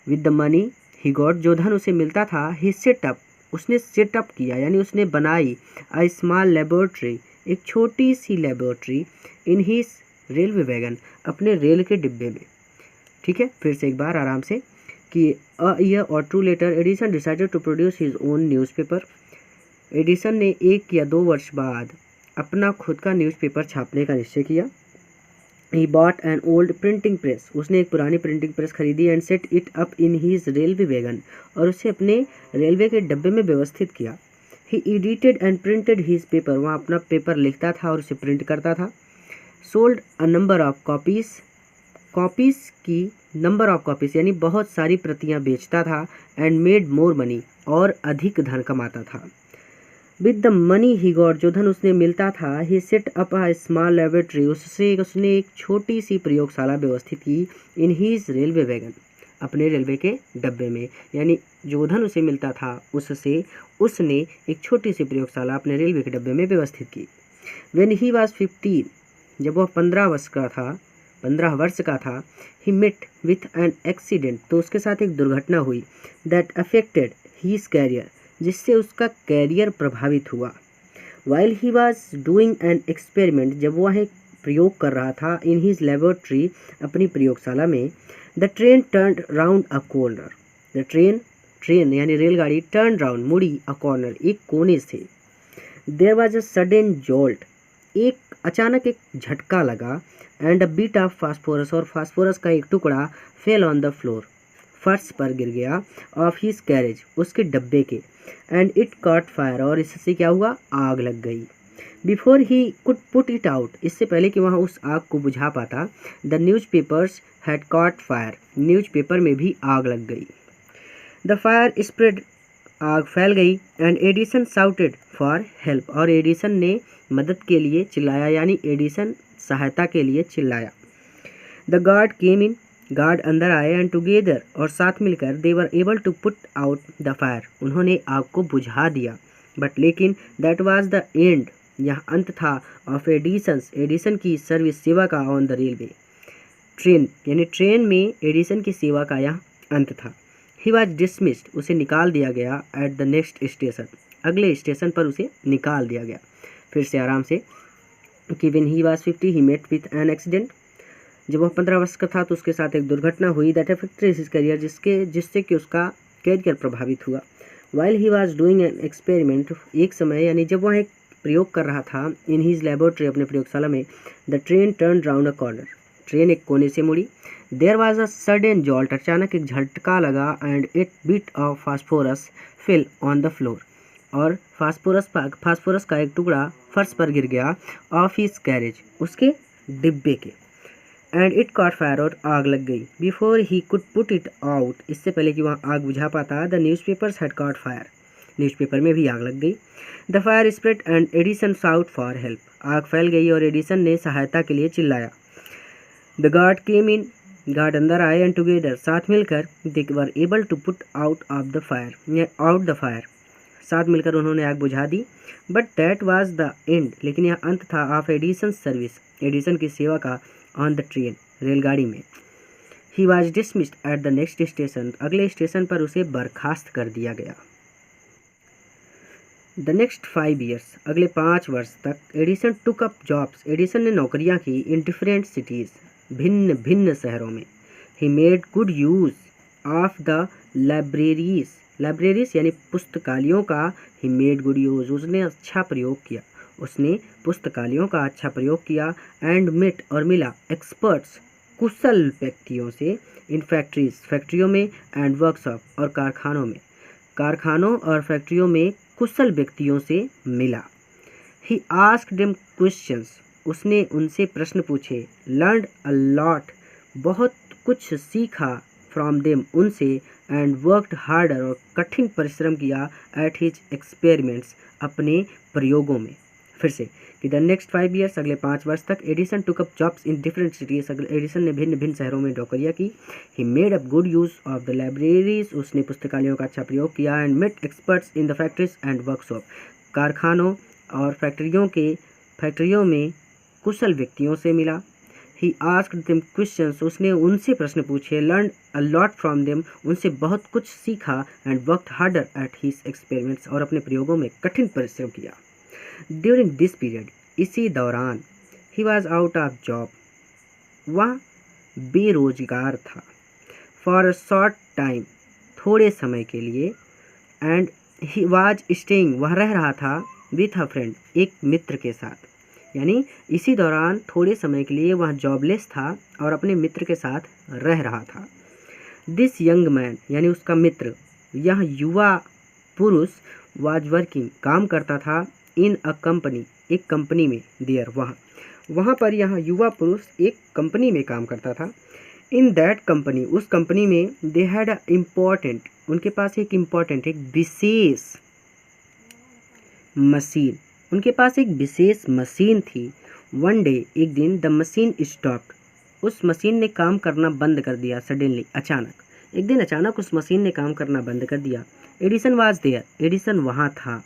with the money he got, जो धन उसे मिलता था, ही सेट अप, उसने सेटअप किया, यानी उसने बनाई, अ स्मॉल लेबोरेटरी, एक छोटी सी laboratory, in his railway wagon, अपने रेल के डिब्बे में। ठीक है, फिर से एक बार आराम से कि अ year or 2 later, Edison decided to produce his own newspaper. Edison ने 1 या 2 वर्ष बाद अपना खुद का न्यूज़पेपर छापने का निश्चय किया। He bought an old printing press, उसने एक पुरानी प्रिंटिंग प्रेस खरीदी, and set it up in his railway wagon, और उसे अपने रेलवे के डब्बे में व्यवस्थित किया। He edited and printed his paper, वहाँ अपना पेपर लिखता था और उसे प्रिंट करता था। Sold a number of copies, copies की नंबर ऑफ कॉपीज़, यानी बहुत सारी प्रतियाँ बेचता था, एंड मेड मोर मनी, और अधिक धन कमाता था। With the money he got, जो धन उसने मिलता था, he set up a small laboratory, उससे उसने एक छोटी सी प्रयोगशाला व्यवस्थित की, इन हीज रेलवे वैगन, अपने रेलवे के डब्बे में, यानी जो धन उसे मिलता था उससे उसने एक छोटी सी प्रयोगशाला अपने रेलवे के डब्बे में व्यवस्थित की। व्हेन ही वाज 15, जब वह 15 वर्ष का था, he met with an accident, तो उसके साथ एक दुर्घटना हुई, दैट अफेक्टेड हीज कैरियर, जिससे उसका कैरियर प्रभावित हुआ। While he was doing an experiment, जब वह एक प्रयोग कर रहा था, इन हीज लेबोरेटरी, अपनी प्रयोगशाला में, the train turn round a corner, the train यानी रेलगाड़ी, टर्न राउंड, मुड़ी, अ कॉर्नर, एक कोने से। There was a sudden jolt, एक अचानक एक झटका लगा, and a bit of phosphorus, और फास्फोरस का एक टुकड़ा फेल ऑन द फ्लोर, फर्श पर गिर गया, ऑफ हिज कैरेज, उसके डब्बे के, एंड इट कॉट फायर, और इससे क्या हुआ, आग लग गई। Before he could put it out, इससे पहले कि वहाँ उस आग को बुझा पाता, the news papers had cot fire, newspaper में भी आग लग गई। द फायर स्प्रेड, आग फैल गई, and Edison shouted for help, और एडिसन ने मदद के लिए चिल्लाया, यानी एडिसन सहायता के लिए चिल्लाया। The guard came in, guard अंदर आए, एंड टुगेदर, और साथ मिलकर, they were able to put out the fire, उन्होंने आग को बुझा दिया। बट लेकिन दैट वाज द एंड, यह अंत था, ऑफ एडिसन की सर्विस, सेवा का, ऑन द रेलवे ट्रेन, यानी ट्रेन में एडिसन की सेवा का यह अंत था। ही वॉज डिसमिस्ड, उसे निकाल दिया गया, एट द नेक्स्ट स्टेशन, अगले स्टेशन पर उसे निकाल दिया गया। फिर से आराम से कि when he was 50 he met with an accident, जब वह 15 वर्ष का था तो उसके साथ एक दुर्घटना हुई, दैट अफेक्टेड हिज करियर, जिससे कि उसका कैरियर प्रभावित हुआ। While he was doing an experiment, एक समय यानी जब वह एक प्रयोग कर रहा था, इन हीज लेबोरेटरी, अपने प्रयोगशाला में, the train turn round a corner, train एक कोने से मुड़ी। There was a sudden jolt, अचानक एक झटका लगा, and it bit of phosphorus fell on the floor, और फास्फोरस का एक टुकड़ा फर्श पर गिर गया, ऑफ हिज कैरेज, उसके डिब्बे के। एंड इट कॉट फायर और आग लग गई। Before he could put it out, इससे पहले कि वहाँ आग बुझा पाता, the newspapers had cot fire, newspaper में भी आग लग गई। The fire spread and Edison shout for help, आग फैल गई और एडिसन ने सहायता के लिए चिल्लाया। The guard came in, guard अंदर आए, एंड टुगेदर, साथ मिलकर, they were able to put out the fire, साथ मिलकर उन्होंने आग बुझा दी। But that was the end, लेकिन यह अंत था, ऑफ एडिसन सर्विस, एडिसन की सेवा का, ऑन द ट्रेन, रेलगाड़ी में। He was dismissed at the next station, अगले स्टेशन पर उसे बर्खास्त कर दिया गया। द नेक्स्ट 5 years, अगले 5 वर्ष तक, Edison took up jobs, Edison ने नौकरियां की, इन डिफरेंट सिटीज़, भिन्न भिन्न शहरों में। He made good use of the libraries, libraries यानी पुस्तकालयों का, ही मेड गुड यूज़, उसने अच्छा प्रयोग किया, उसने पुस्तकालयों का अच्छा प्रयोग किया। एंड मेट, और मिला, एक्सपर्ट्स, कुशल व्यक्तियों से, इन फैक्ट्रीज, फैक्ट्रियों में, एंड वर्कशॉप, और कारखानों में, कारखानों और फैक्ट्रियों में कुशल व्यक्तियों से मिला। ही आस्क्ड देम क्वेश्चंस, उसने उनसे प्रश्न पूछे। लर्नड अ लॉट, बहुत कुछ सीखा, फ्रॉम देम, उनसे। एंड वर्कड हार्डर, और कठिन परिश्रम किया, एट हिज एक्सपेरिमेंट्स, अपने प्रयोगों में। फिर से कि द नेक्स्ट 5 years, अगले 5 वर्ष तक, Edison took up jobs in different cities, एडिसन ने भिन्न भिन्न शहरों में नौकरियाँ की। He made up good use of the libraries, उसने पुस्तकालयों का अच्छा प्रयोग किया। And met experts in the factories and workshop, कारखानों और फैक्ट्रियों में कुशल व्यक्तियों से मिला। ही आस्क्ड देम क्वेश्चंस, उसने उनसे प्रश्न पूछे। Learn a lot from them, उनसे बहुत कुछ सीखा। And worked harder at his experiments, और अपने प्रयोगों में कठिन परिश्रम किया। ड्यूरिंग दिस पीरियड, इसी दौरान, he was out of job, वह बेरोजगार था। फॉर अ शॉर्ट टाइम, थोड़े समय के लिए। एंड ही वॉज स्टेइंग, वह रह रहा था, विथ अ फ्रेंड, एक मित्र के साथ, यानी इसी दौरान थोड़े समय के लिए वह जॉबलेस था और अपने मित्र के साथ रह रहा था। दिस यंग मैन, यानी उसका मित्र, यह युवा पुरुष, वाज वर्किंग, काम करता था, इन अ कंपनी, एक कंपनी में, देयर, वहाँ पर यह युवा पुरुष एक कंपनी में काम करता था। इन दैट कंपनी, उस कंपनी में, दे हैड अ इम्पॉर्टेंट, उनके पास एक इम्पॉर्टेंट, एक विशेष मशीन, उनके पास एक विशेष मशीन थी। वन डे, एक दिन, द मशीन स्टॉप्ड, उस मशीन ने काम करना बंद कर दिया। सडनली, अचानक, एक दिन अचानक उस मशीन ने काम करना बंद कर दिया। एडिसन वाज देयर, एडिसन वहाँ था।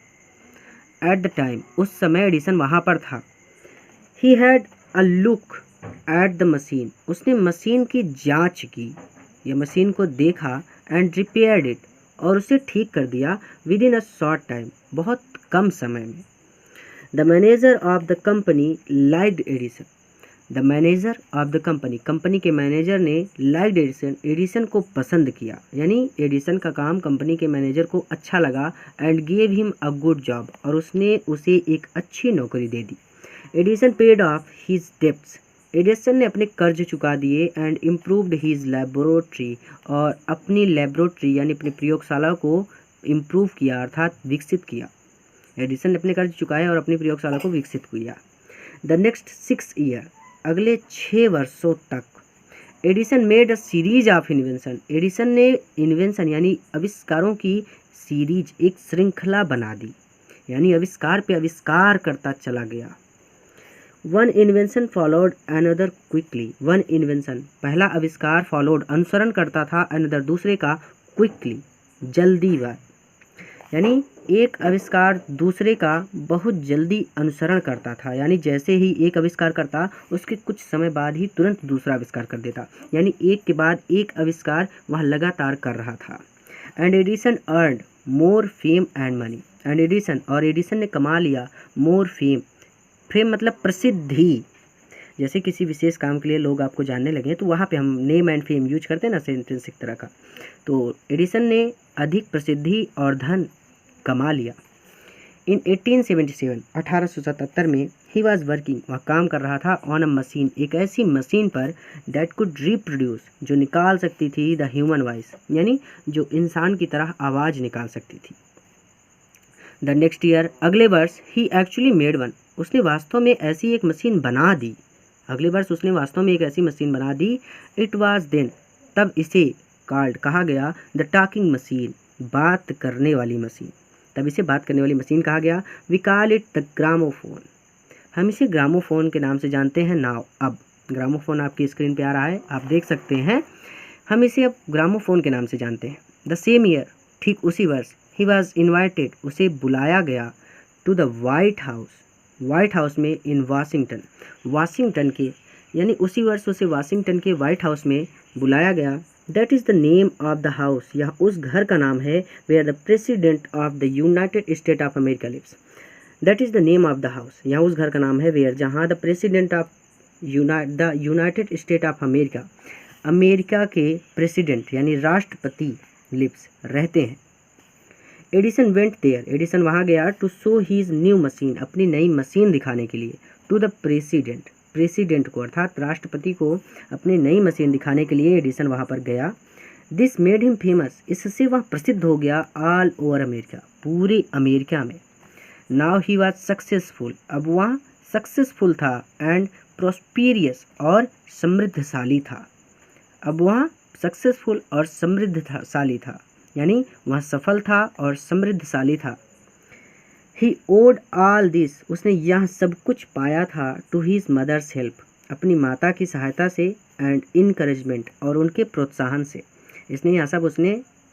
एट द टाइम, उस समय एडिसन वहाँ पर था। He had a look at the machine, उसने मशीन की जांच की, या मशीन को देखा। एंड रिपेयर्ड इट, और उसे ठीक कर दिया। With in a short time, बहुत कम समय में। The manager of the company liked Edison, the manager of the company, company के मैनेजर ने लाइक्ड एडिसन, एडिसन को पसंद किया, यानी एडिसन का काम कंपनी के मैनेजर को अच्छा लगा। And gave him a good job, और उसने उसे एक अच्छी नौकरी दे दी। Edison paid off his debts, Edison ने अपने कर्ज चुका दिए। एंड इम्प्रूव्ड हिज लेबोरेटरी, और अपनी लेबोरेटरी यानी अपनी प्रयोगशाला को इम्प्रूव किया, अर्थात विकसित किया। एडिसन ने अपने कर्ज चुकाए और अपनी प्रयोगशाला को विकसित किया। द नेक्स्ट 6 year, अगले 6 वर्षों तक, Edison made a series of invention, Edison ने इन्वेंशन यानी आविष्कारों की सीरीज, एक श्रृंखला बना दी, यानी आविष्कार पे आविष्कार करता चला गया। One invention followed another quickly, one invention, पहला आविष्कार, फॉलोड, अनुसरण करता था, अनदर, दूसरे का, क्विकली, जल्दी, यानी एक आविष्कार दूसरे का बहुत जल्दी अनुसरण करता था, यानी जैसे ही एक आविष्कार करता, उसके कुछ समय बाद ही तुरंत दूसरा आविष्कार कर देता, यानी एक के बाद एक आविष्कार वह लगातार कर रहा था। And Edison earned more fame and money, and Edison, और एडिसन ने कमा लिया, मोर फेम, फेम मतलब प्रसिद्धि, जैसे किसी विशेष काम के लिए लोग आपको जानने लगे तो वहाँ पे हम नेम एंड फेम यूज करते हैं ना, सेंटेंस एक तरह का। तो एडिसन ने अधिक प्रसिद्धि और धन कमा लिया। इन 1877, 1877 में, ही वॉज वर्किंग, वह काम कर रहा था, ऑन अ मशीन, एक ऐसी मशीन पर, दैट कुड रिप्रोड्यूस, जो निकाल सकती थी, द ह्यूमन वॉइस, यानी जो इंसान की तरह आवाज़ निकाल सकती थी। द नेक्स्ट ईयर, अगले वर्ष, ही एक्चुअली मेड वन, उसने वास्तव में ऐसी एक मशीन बना दी, अगले वर्ष उसने वास्तव में एक ऐसी मशीन बना दी, इट वॉज देन, तब इसे कॉल्ड कहा गया द टॉकिंग मशीन, बात करने वाली मशीन, तब इसे बात करने वाली मशीन कहा गया। We call it the gramophone, हम इसे ग्रामोफोन के नाम से जानते हैं नाउ। अब ग्रामोफोन आपकी स्क्रीन पे आ रहा है, आप देख सकते हैं, हम इसे अब ग्रामोफोन के नाम से जानते हैं। द सेम ईयर, ठीक उसी वर्ष, ही वॉज इन्वाइटेड, उसे बुलाया गया, to the White House, White House में इन वाशिंगटन, वाशिंगटन के, यानी उसी वर्ष उसे वाशिंगटन के वाइट हाउस में बुलाया गया। That is the name of the house, यह उस घर का नाम है where the president of the United State of America lives. That is the name of the house, यहाँ उस घर का नाम है वेयर, जहाँ the president of the United State of America, America के प्रेसिडेंट यानी राष्ट्रपति लिव्स, रहते हैं। एडिसन वेंट देयर, एडिसन वहाँ गया, to show his new machine, अपनी नई मशीन दिखाने के लिए, टू द प्रेसिडेंट, प्रेसिडेंट को अर्थात राष्ट्रपति को अपनी नई मशीन दिखाने के लिए एडिसन वहाँ पर गया। दिस मेड हिम फेमस, इससे वह प्रसिद्ध हो गया ऑल ओवर अमेरिका, पूरे अमेरिका में। नाउ ही वॉज सक्सेसफुल, अब वह सक्सेसफुल था, एंड प्रोस्पीरियस और समृद्धशाली था। अब वह सक्सेसफुल और समृद्धशाली था, यानी वह सफल था और समृद्धशाली था। ही ओड ऑल दिस, उसने यह सब कुछ पाया था, टू हीज मदर्स हेल्प, अपनी माता की सहायता से, एंड इनकरेजमेंट, और उनके प्रोत्साहन से। उसने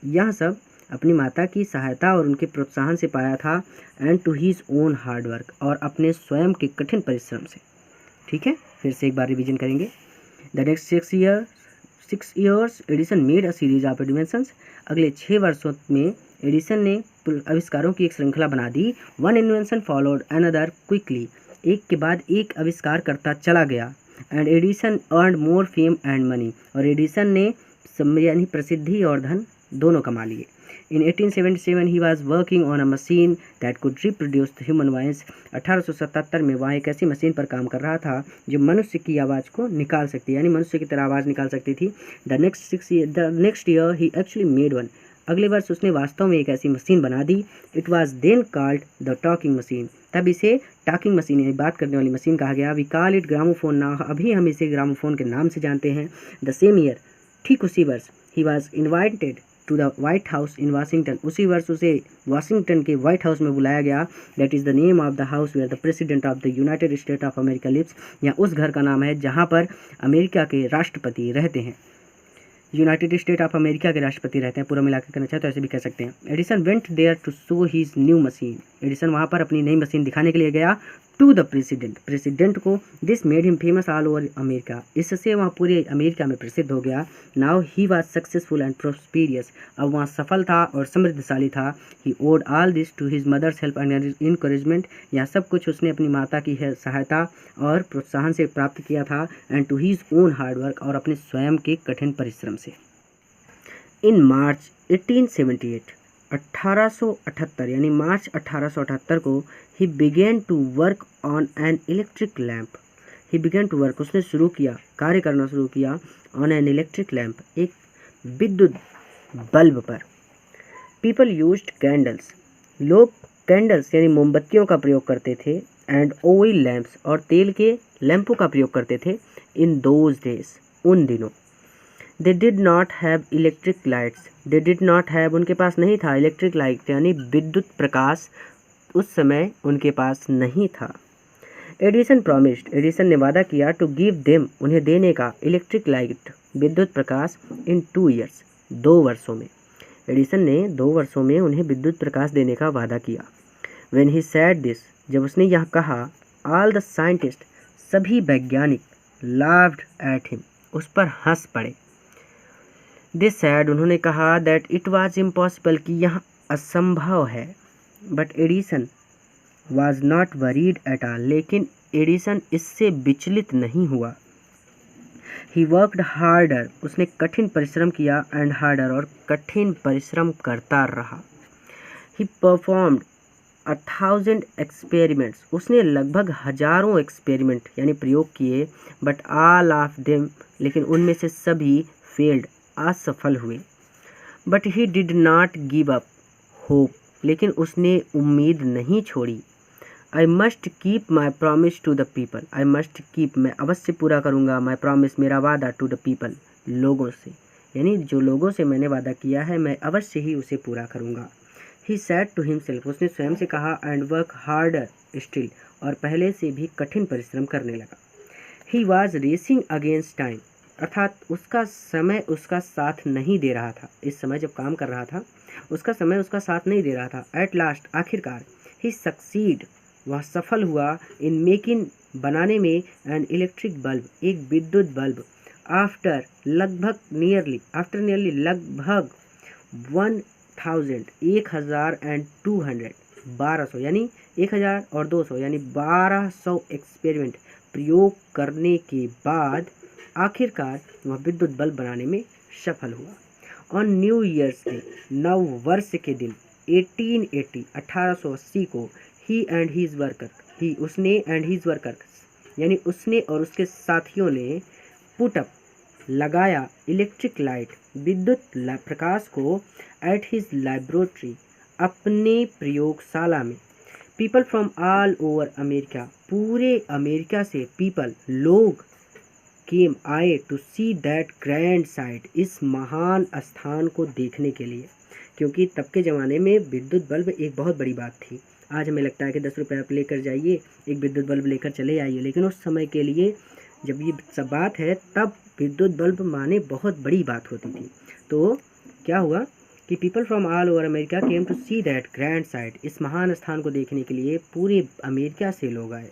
यह सब अपनी माता की सहायता और उनके प्रोत्साहन से पाया था, and to his own hard work, और अपने स्वयं के कठिन परिश्रम से। ठीक है, फिर से एक बार रिवीजन करेंगे। The next 6 years Edison made a series of inventions, अगले 6 वर्षों में एडिसन ने आविष्कारों की एक श्रृंखला बना दी। One invention followed another quickly, एक के बाद एक आविष्कार करता चला गया। And Edison earned more fame and money, और एडिसन ने यानी प्रसिद्धि और धन दोनों कमा लिए। In 1877 he was working on a machine that could reproduce the human voice, 1877 में वह एक ऐसी मशीन पर काम कर रहा था जो मनुष्य की आवाज़ को निकाल सकती, यानी मनुष्य की तरह आवाज़ निकाल सकती थी। The next year he actually made one, अगले वर्ष उसने वास्तव में एक ऐसी मशीन बना दी। It was then called the talking machine, तब इसे टॉकिंग मशीन यानी बात करने वाली मशीन कहा गया। We call it gramophone now, अभी हम इसे ग्रामोफोन के नाम से जानते हैं। द सेम ईयर, ठीक उसी वर्ष, he was invited to the White House in Washington, उसी वर्ष उसे वाशिंगटन के वाइट हाउस में बुलाया गया। That is the name of the house where the president of the United State of America lives, या उस घर का नाम है जहाँ पर अमेरिका के राष्ट्रपति रहते हैं, यूनाइटेड स्टेट ऑफ अमेरिका के राष्ट्रपति रहते हैं। पूरा मिला के कहना चाहे तो ऐसे भी कह सकते हैं। Edison went there to show his new machine, Edison वहाँ पर अपनी नई मशीन दिखाने के लिए गया, टू द प्रेसिडेंट, प्रेसिडेंट को। This made him famous all over America, इससे वहाँ पूरे अमेरिका में प्रसिद्ध हो गया। Now he was successful and prosperous, अब वहाँ सफल था और समृद्धशाली था। He owed all this to his mother's help and encouragement, यह सब कुछ उसने अपनी माता की सहायता और प्रोत्साहन से प्राप्त किया था। And to his own hard work, और अपने स्वयं के कठिन परिश्रम से। इन मार्च 1878, 1878 यानी मार्च 1878 को he began to work on an electric lamp, he began to work, उसने शुरू किया, कार्य करना शुरू किया, ऑन एन इलेक्ट्रिक लैम्प, एक विद्युत बल्ब पर। पीपल यूज्ड कैंडल्स, लोग कैंडल्स यानी मोमबत्तियों का प्रयोग करते थे, एंड ऑयल लैम्प्स, और तेल के लैंपों का प्रयोग करते थे। इन दोज डेज, उन दिनों। They did not have electric lights, they did not have, उनके पास नहीं था, इलेक्ट्रिक लाइट यानी विद्युत प्रकाश उस समय उनके पास नहीं था। एडिसन प्रॉमिस्ड, एडिसन ने वादा किया, टू गिव देम, उन्हें देने का, इलेक्ट्रिक लाइट, विद्युत प्रकाश, इन 2 years, 2 वर्षों में। एडिसन ने 2 वर्षों में उन्हें विद्युत प्रकाश देने का वादा किया। व्हेन ही सेड दिस, जब उसने यह कहा, ऑल द साइंटिस्ट, सभी वैज्ञानिक, लाफ्ड एट हिम, उस पर हंस पड़े। दे सैड, उन्होंने कहा, दैट इट वाज इम्पॉसिबल, कि यह असंभव है। But Edison was not worried at all, लेकिन एडिसन इससे विचलित नहीं हुआ। ही वर्कड हार्डर, उसने कठिन परिश्रम किया, एंड हार्डर, और कठिन परिश्रम करता रहा। ही परफॉर्म्ड 1000 एक्सपेरिमेंट्स, उसने लगभग हजारों एक्सपेरिमेंट यानी प्रयोग किए। बट ऑल ऑफ देम, लेकिन उनमें से सभी फेल्ड, असफल हुए। But he did not give up hope, लेकिन उसने उम्मीद नहीं छोड़ी। I must keep my promise to the people, I must keep मैं अवश्य पूरा करूँगा, माई प्रॉमिस मेरा वादा, टू द पीपल लोगों से, यानी जो लोगों से मैंने वादा किया है मैं अवश्य ही उसे पूरा करूँगा। ही सैड टू हिमसेल्फ, उसने स्वयं से कहा, एंड वर्क हार्डर स्टिल, और पहले से भी कठिन परिश्रम करने लगा। He was racing against time, अर्थात उसका समय उसका साथ नहीं दे रहा था। इस समय जब काम कर रहा था उसका समय उसका साथ नहीं दे रहा था। एट लास्ट, आखिरकार, ही सक्सीड, वह सफल हुआ, इन मेकिंग, बनाने में, एन इलेक्ट्रिक बल्ब, एक विद्युत बल्ब, आफ्टर नियरली लगभग 1000 1200 1200 यानी 1000 और 200 यानी 1200 एक्सपेरिमेंट प्रयोग करने के बाद आखिरकार वह विद्युत बल्ब बनाने में सफल हुआ। ऑन न्यू ईयर्स डे, नव वर्ष के दिन 1880 को, ही एंड हीज वर्कर, ही उसने, एंड हीज वर्कर यानी उसने और उसके साथियों ने, पुट अप लगाया, इलेक्ट्रिक लाइट, विद्युत प्रकाश को, एट हिज लैबोरेटरी, अपने प्रयोगशाला में। People from all over America, पूरे अमेरिका से पीपल, लोग, केम आए, to see that grand sight, इस महान स्थान को देखने के लिए, क्योंकि तब के ज़माने में विद्युत बल्ब एक बहुत बड़ी बात थी। आज हमें लगता है कि 10 रुपये आप लेकर जाइए, एक विद्युत बल्ब लेकर चले आइए, लेकिन उस समय के लिए जब ये सब बात है तब विद्युत बल्ब माने बहुत बड़ी बात होती थी। तो क्या हुआ कि people from all over America came to see that grand sight, इस महान स्थान को देखने के लिए पूरे अमेरिका से लोग आए।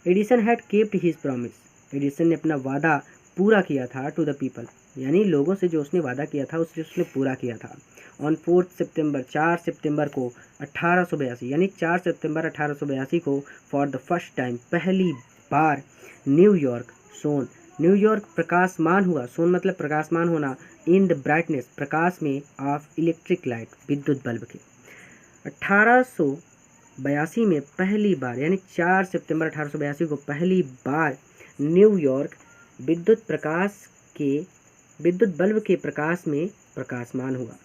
Edison had kept his promise, Edison ने अपना वादा पूरा किया था, टू द पीपल, यानी लोगों से जो उसने वादा किया था उसने पूरा किया था। ऑन 4 सितंबर, 4 सितंबर को 1882 यानी 4 सितंबर 1882 को, फॉर द फर्स्ट टाइम, पहली बार, न्यूयॉर्क सोन, न्यूयॉर्क प्रकाशमान हुआ, सोन मतलब प्रकाशमान होना, इन द ब्राइटनेस, प्रकाश में, ऑफ इलेक्ट्रिक लाइट, विद्युत बल्ब के। 1882 में पहली बार यानी 4 सितंबर 1882 को पहली बार न्यूयॉर्क विद्युत बल्ब के प्रकाश में प्रकाशमान हुआ।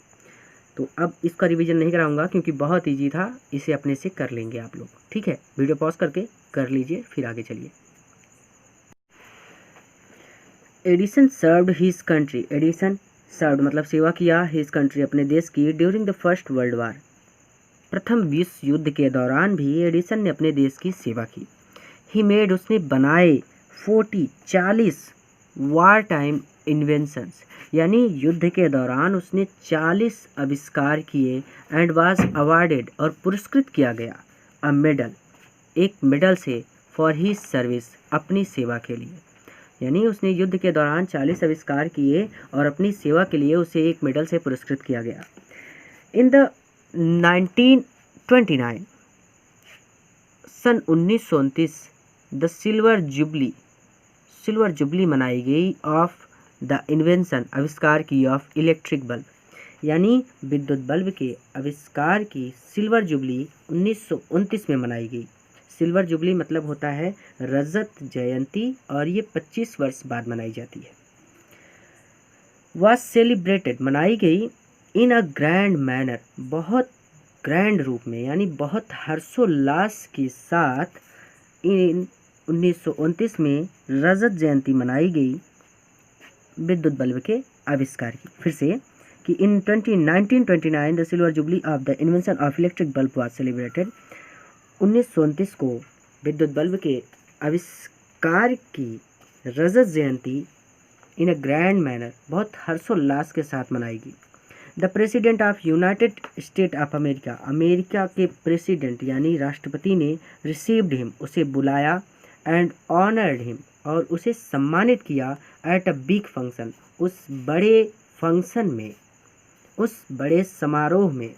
तो अब इसका रिवीजन नहीं कराऊंगा क्योंकि बहुत इजी था, इसे अपने से कर लेंगे आप लोग, ठीक है। वीडियो पॉज करके कर लीजिए, फिर आगे चलिए। Edison served his country, Edison served मतलब सेवा किया, हिज कंट्री अपने देश की, during the first world war, प्रथम विश्व युद्ध के दौरान भी एडिसन ने अपने देश की सेवा की। ही मेड, उसने बनाए, 40 वार टाइम इन्वेंशंस, यानी युद्ध के दौरान उसने 40 आविष्कार किए, एंड वाज अवार्डेड, और पुरस्कृत किया गया, अ मेडल, एक मेडल से, फॉर हिज सर्विस, अपनी सेवा के लिए, यानी उसने युद्ध के दौरान 40 आविष्कार किए और अपनी सेवा के लिए उसे एक मेडल से पुरस्कृत किया गया। इन द 1929 सन 1929 द सिल्वर जुबली मनाई गई, ऑफ द इन्वेंशन, आविष्कार की, ऑफ इलेक्ट्रिक बल्ब, यानी विद्युत बल्ब के आविष्कार की सिल्वर जुबली 1929 में मनाई गई। सिल्वर जुबली मतलब होता है रजत जयंती, और ये 25 वर्ष बाद मनाई जाती है। वॉज सेलिब्रेटेड, मनाई गई, इन अ ग्रैंड मैनर, बहुत ग्रैंड रूप में, यानी बहुत हर्षोल्लास के साथ, इन 1929 में रजत जयंती मनाई गई विद्युत बल्ब के आविष्कार की। फिर से कि इन 1929 the silver jubilee of the invention of electric bulb was celebrated, 1929 को विद्युत बल्ब के आविष्कार की रजत जयंती इन अ ग्रैंड मैनर, बहुत हर्षोल्लास के साथ मनाएगी। The president of United State of America, America के प्रेसिडेंट यानी राष्ट्रपति ने, रिसीव्ड हिम, उसे बुलाया, एंड ऑनर्ड हिम, और उसे सम्मानित किया, एट अ बिग फंक्शन, उस बड़े फंक्शन में, उस बड़े समारोह में।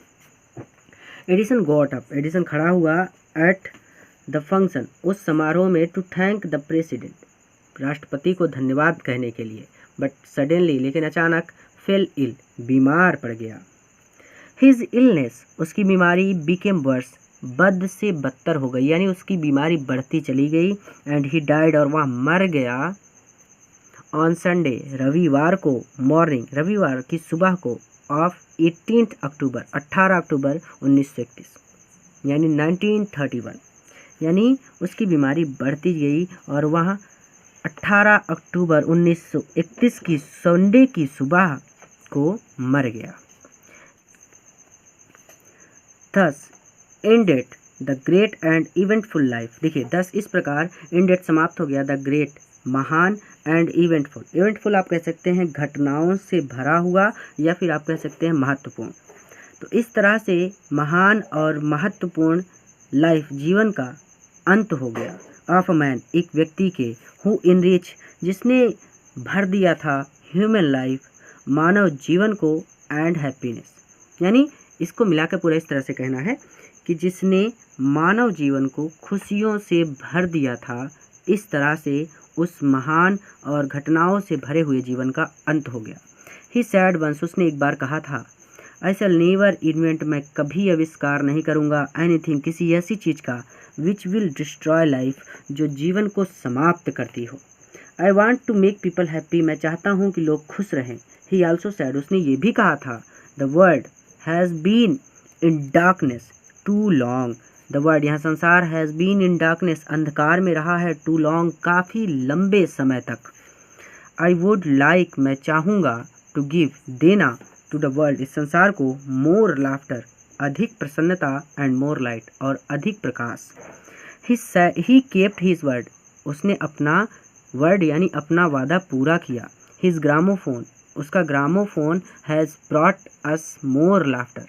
एडिसन गॉट अप, एडिसन खड़ा हुआ, एट द फंक्शन, उस समारोह में, टू थैंक द प्रेसिडेंट, राष्ट्रपति को धन्यवाद कहने के लिए, बट सडनली, लेकिन अचानक, फेल इल, बीमार पड़ गया। हिज इलनेस, उसकी बीमारी, बिकेम वर्स, बद से बदतर हो गई, यानी उसकी बीमारी बढ़ती चली गई, एंड ही डाइड, और वह मर गया, ऑन संडे, रविवार को, मॉर्निंग, रविवार की सुबह को, ऑफ 18 अक्टूबर 1931 यानी 1931, यानी उसकी बीमारी बढ़ती गई और वह 18 अक्टूबर 1931 की संडे की सुबह को मर गया। Thus ended the great and eventful life. देखिए, थस इस प्रकार एंडेड समाप्त हो गया, द ग्रेट महान, एंड इवेंटफुल, इवेंटफुल आप कह सकते हैं घटनाओं से भरा हुआ, या फिर आप कह सकते हैं महत्वपूर्ण। तो इस तरह से महान और महत्वपूर्ण लाइफ, जीवन का अंत हो गया, ऑफ अ मैन, एक व्यक्ति के, हु इनरिच, जिसने भर दिया था, ह्यूमन लाइफ, मानव जीवन को, एंड हैप्पीनेस, यानी इसको मिलाकर पूरा इस तरह से कहना है कि जिसने मानव जीवन को खुशियों से भर दिया था, इस तरह से उस महान और घटनाओं से भरे हुए जीवन का अंत हो गया। ही सैड वंस, उसने एक बार कहा था, आई शैल नेवर इन्वेंट, मैं कभी आविष्कार नहीं करूँगा, एनीथिंग, किसी ऐसी चीज़ का, विच विल डिस्ट्रॉय लाइफ, जो जीवन को समाप्त करती हो। I want to make people happy, मैं चाहता हूँ कि लोग खुश रहें। ही ऑल्सो सैड, उसने ये भी कहा था, the world has been in darkness too long, the world, यहाँ संसार, हैज़ बीन इन डार्कनेस, अंधकार में रहा है, टू लॉन्ग, काफ़ी लंबे समय तक। आई वुड लाइक, मैं चाहूँगा, टू गिव, देना, टू द वर्ल्ड, इस संसार को, मोर लाफ्टर, अधिक प्रसन्नता, एंड मोर लाइट, और अधिक प्रकाश। ही केप्ट हिज वर्ड, उसने अपना वर्ड यानी अपना वादा पूरा किया। हिज ग्रामोफोन, उसका gramophone, has brought us more laughter,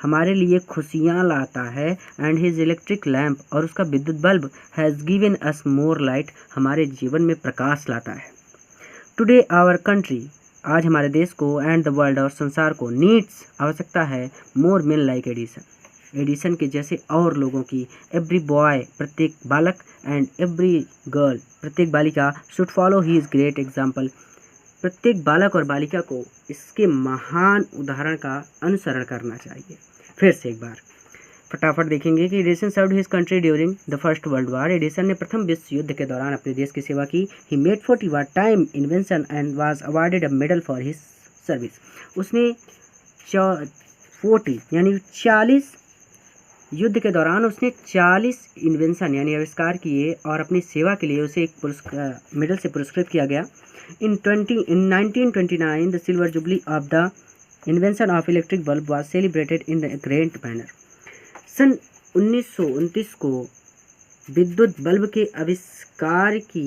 हमारे लिए खुशियाँ लाता है, एंड हिज इलेक्ट्रिक लैम्प, और उसका विद्युत bulb, has given us more light, हमारे जीवन में प्रकाश लाता है। टुडे आवर कंट्री, आज हमारे देश को, एंड द वर्ल्ड, और संसार को, नीड्स, आवश्यकता है, मोर मेन लाइक एडिसन, एडिसन के जैसे और लोगों की, एवरी बॉय, प्रत्येक बालक, एंड एवरी गर्ल, प्रत्येक बालिका, should follow his great example, प्रत्येक बालक और बालिका को इसके महान उदाहरण का अनुसरण करना चाहिए। फिर से एक बार फटाफट देखेंगे कि Edison served his country during the first world war, Edison ने प्रथम विश्व युद्ध के दौरान अपने देश की सेवा की। He made 40 war time invention and was awarded a medal for his service, उसने 40 यानी 40 युद्ध के दौरान उसने 40 इन्वेंशन यानी आविष्कार किए, और अपनी सेवा के लिए उसे एक मेडल से पुरस्कृत किया गया। In 1929, the silver jubilee of the invention of electric bulb was celebrated in the grand manner. सन 1929 को विद्युत बल्ब के आविष्कार की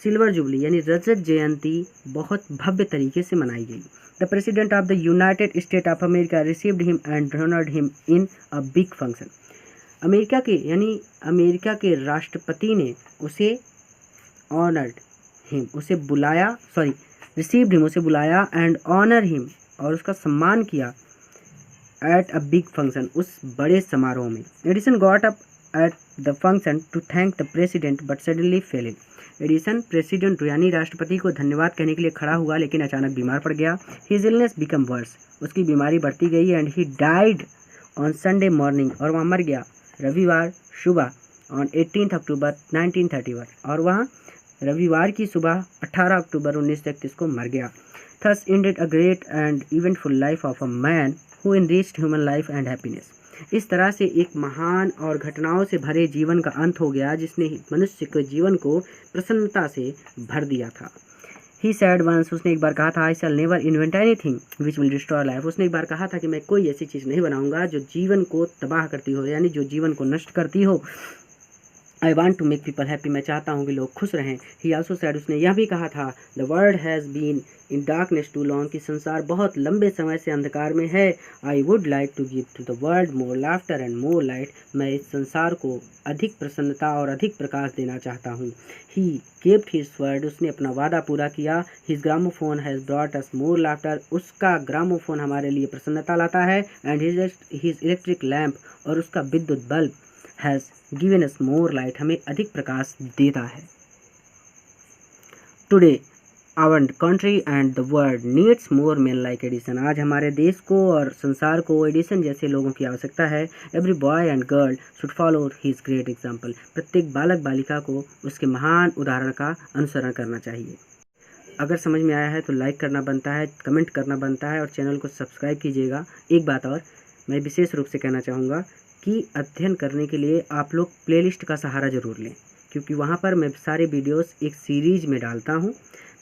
सिल्वर जुबली यानी रजत जयंती बहुत भव्य तरीके से मनाई गई। The president of the United State of America received him and honoured him in a big function, America के राष्ट्रपति ने उसे ऑनर्ड हिम, उसे बुलाया, रिसीव्ड हिम, उसे बुलाया, एंड ऑनर हिम, और उसका सम्मान किया, एट अ बिग फंक्शन, उस बड़े समारोह में। Edison got up at the function to thank the president but suddenly fell. Edison president यानी राष्ट्रपति को धन्यवाद कहने के लिए खड़ा हुआ, लेकिन अचानक बीमार पड़ गया। हिज इलनेस बिकम वर्स, उसकी बीमारी बढ़ती गई, and he died on Sunday morning, और वहाँ मर गया रविवार सुबह, ऑन 18 अक्टूबर 1931, और वहाँ रविवार की सुबह 18 अक्टूबर 1931 को मर गया। Thus ended a great and eventful life of a man who enriched human life and happiness. इस तरह से एक महान और घटनाओं से भरे जीवन का अंत हो गया, जिसने मनुष्य के जीवन को प्रसन्नता से भर दिया था। ही सैड वंस, उसने एक बार कहा था, I shall never invent anything which will destroy life, उसने एक बार कहा था कि मैं कोई ऐसी चीज़ नहीं बनाऊंगा जो जीवन को तबाह करती हो, यानी जो जीवन को नष्ट करती हो। I want to make people happy, मैं चाहता हूँ कि लोग खुश रहें। ही ऑल्सो सैड, उसने यह भी कहा था, the world has been in darkness too long, कि संसार बहुत लंबे समय से अंधकार में है। I would like to give to the world more laughter and more light, मैं इस संसार को अधिक प्रसन्नता और अधिक प्रकाश देना चाहता हूँ। ही केप्ट हिज वर्ड, उसने अपना वादा पूरा किया। His gramophone has brought us more laughter, उसका ग्रामोफोन हमारे लिए प्रसन्नता लाता है। एंड हिज इलेक्ट्रिक लैम्प, और उसका विद्युत bulb, has given us more light, हमें अधिक प्रकाश देता है। Today our country and the world needs more man like Edison, आज हमारे देश को और संसार को एडिसन जैसे लोगों की आवश्यकता है। Every boy and girl should follow his great example, प्रत्येक बालक बालिका को उसके महान उदाहरण का अनुसरण करना चाहिए। अगर समझ में आया है तो लाइक करना बनता है, कमेंट करना बनता है, और चैनल को सब्सक्राइब कीजिएगा। एक बात और मैं विशेष रूप से कहना चाहूँगा इसकी अध्ययन करने के लिए आप लोग प्लेलिस्ट का सहारा ज़रूर लें, क्योंकि वहाँ पर मैं सारे वीडियोस एक सीरीज़ में डालता हूँ।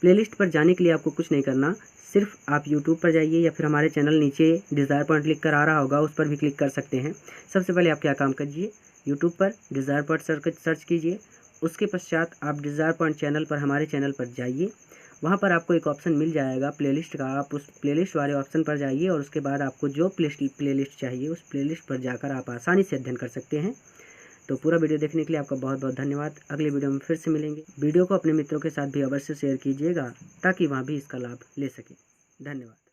प्लेलिस्ट पर जाने के लिए आपको कुछ नहीं करना, सिर्फ आप यूट्यूब पर जाइए या फिर हमारे चैनल नीचे डिज़ायर पॉइंट लिख कर आ रहा होगा, उस पर भी क्लिक कर सकते हैं। सबसे पहले आप क्या काम कीजिए, यूट्यूब पर डिज़ायर पॉइंट सर्च कीजिए। उसके पश्चात आप डिज़ायर पॉइंट चैनल पर, हमारे चैनल पर जाइए। वहाँ पर आपको एक ऑप्शन मिल जाएगा प्लेलिस्ट का, आप उस प्लेलिस्ट वाले ऑप्शन पर जाइए और उसके बाद आपको जो प्लेलिस्ट चाहिए उस प्लेलिस्ट पर जाकर आप आसानी से अध्ययन कर सकते हैं। तो पूरा वीडियो देखने के लिए आपका बहुत बहुत धन्यवाद। अगले वीडियो में फिर से मिलेंगे। वीडियो को अपने मित्रों के साथ भी अवश्य शेयर कीजिएगा ताकि वहाँ भी इसका लाभ ले सकें। धन्यवाद।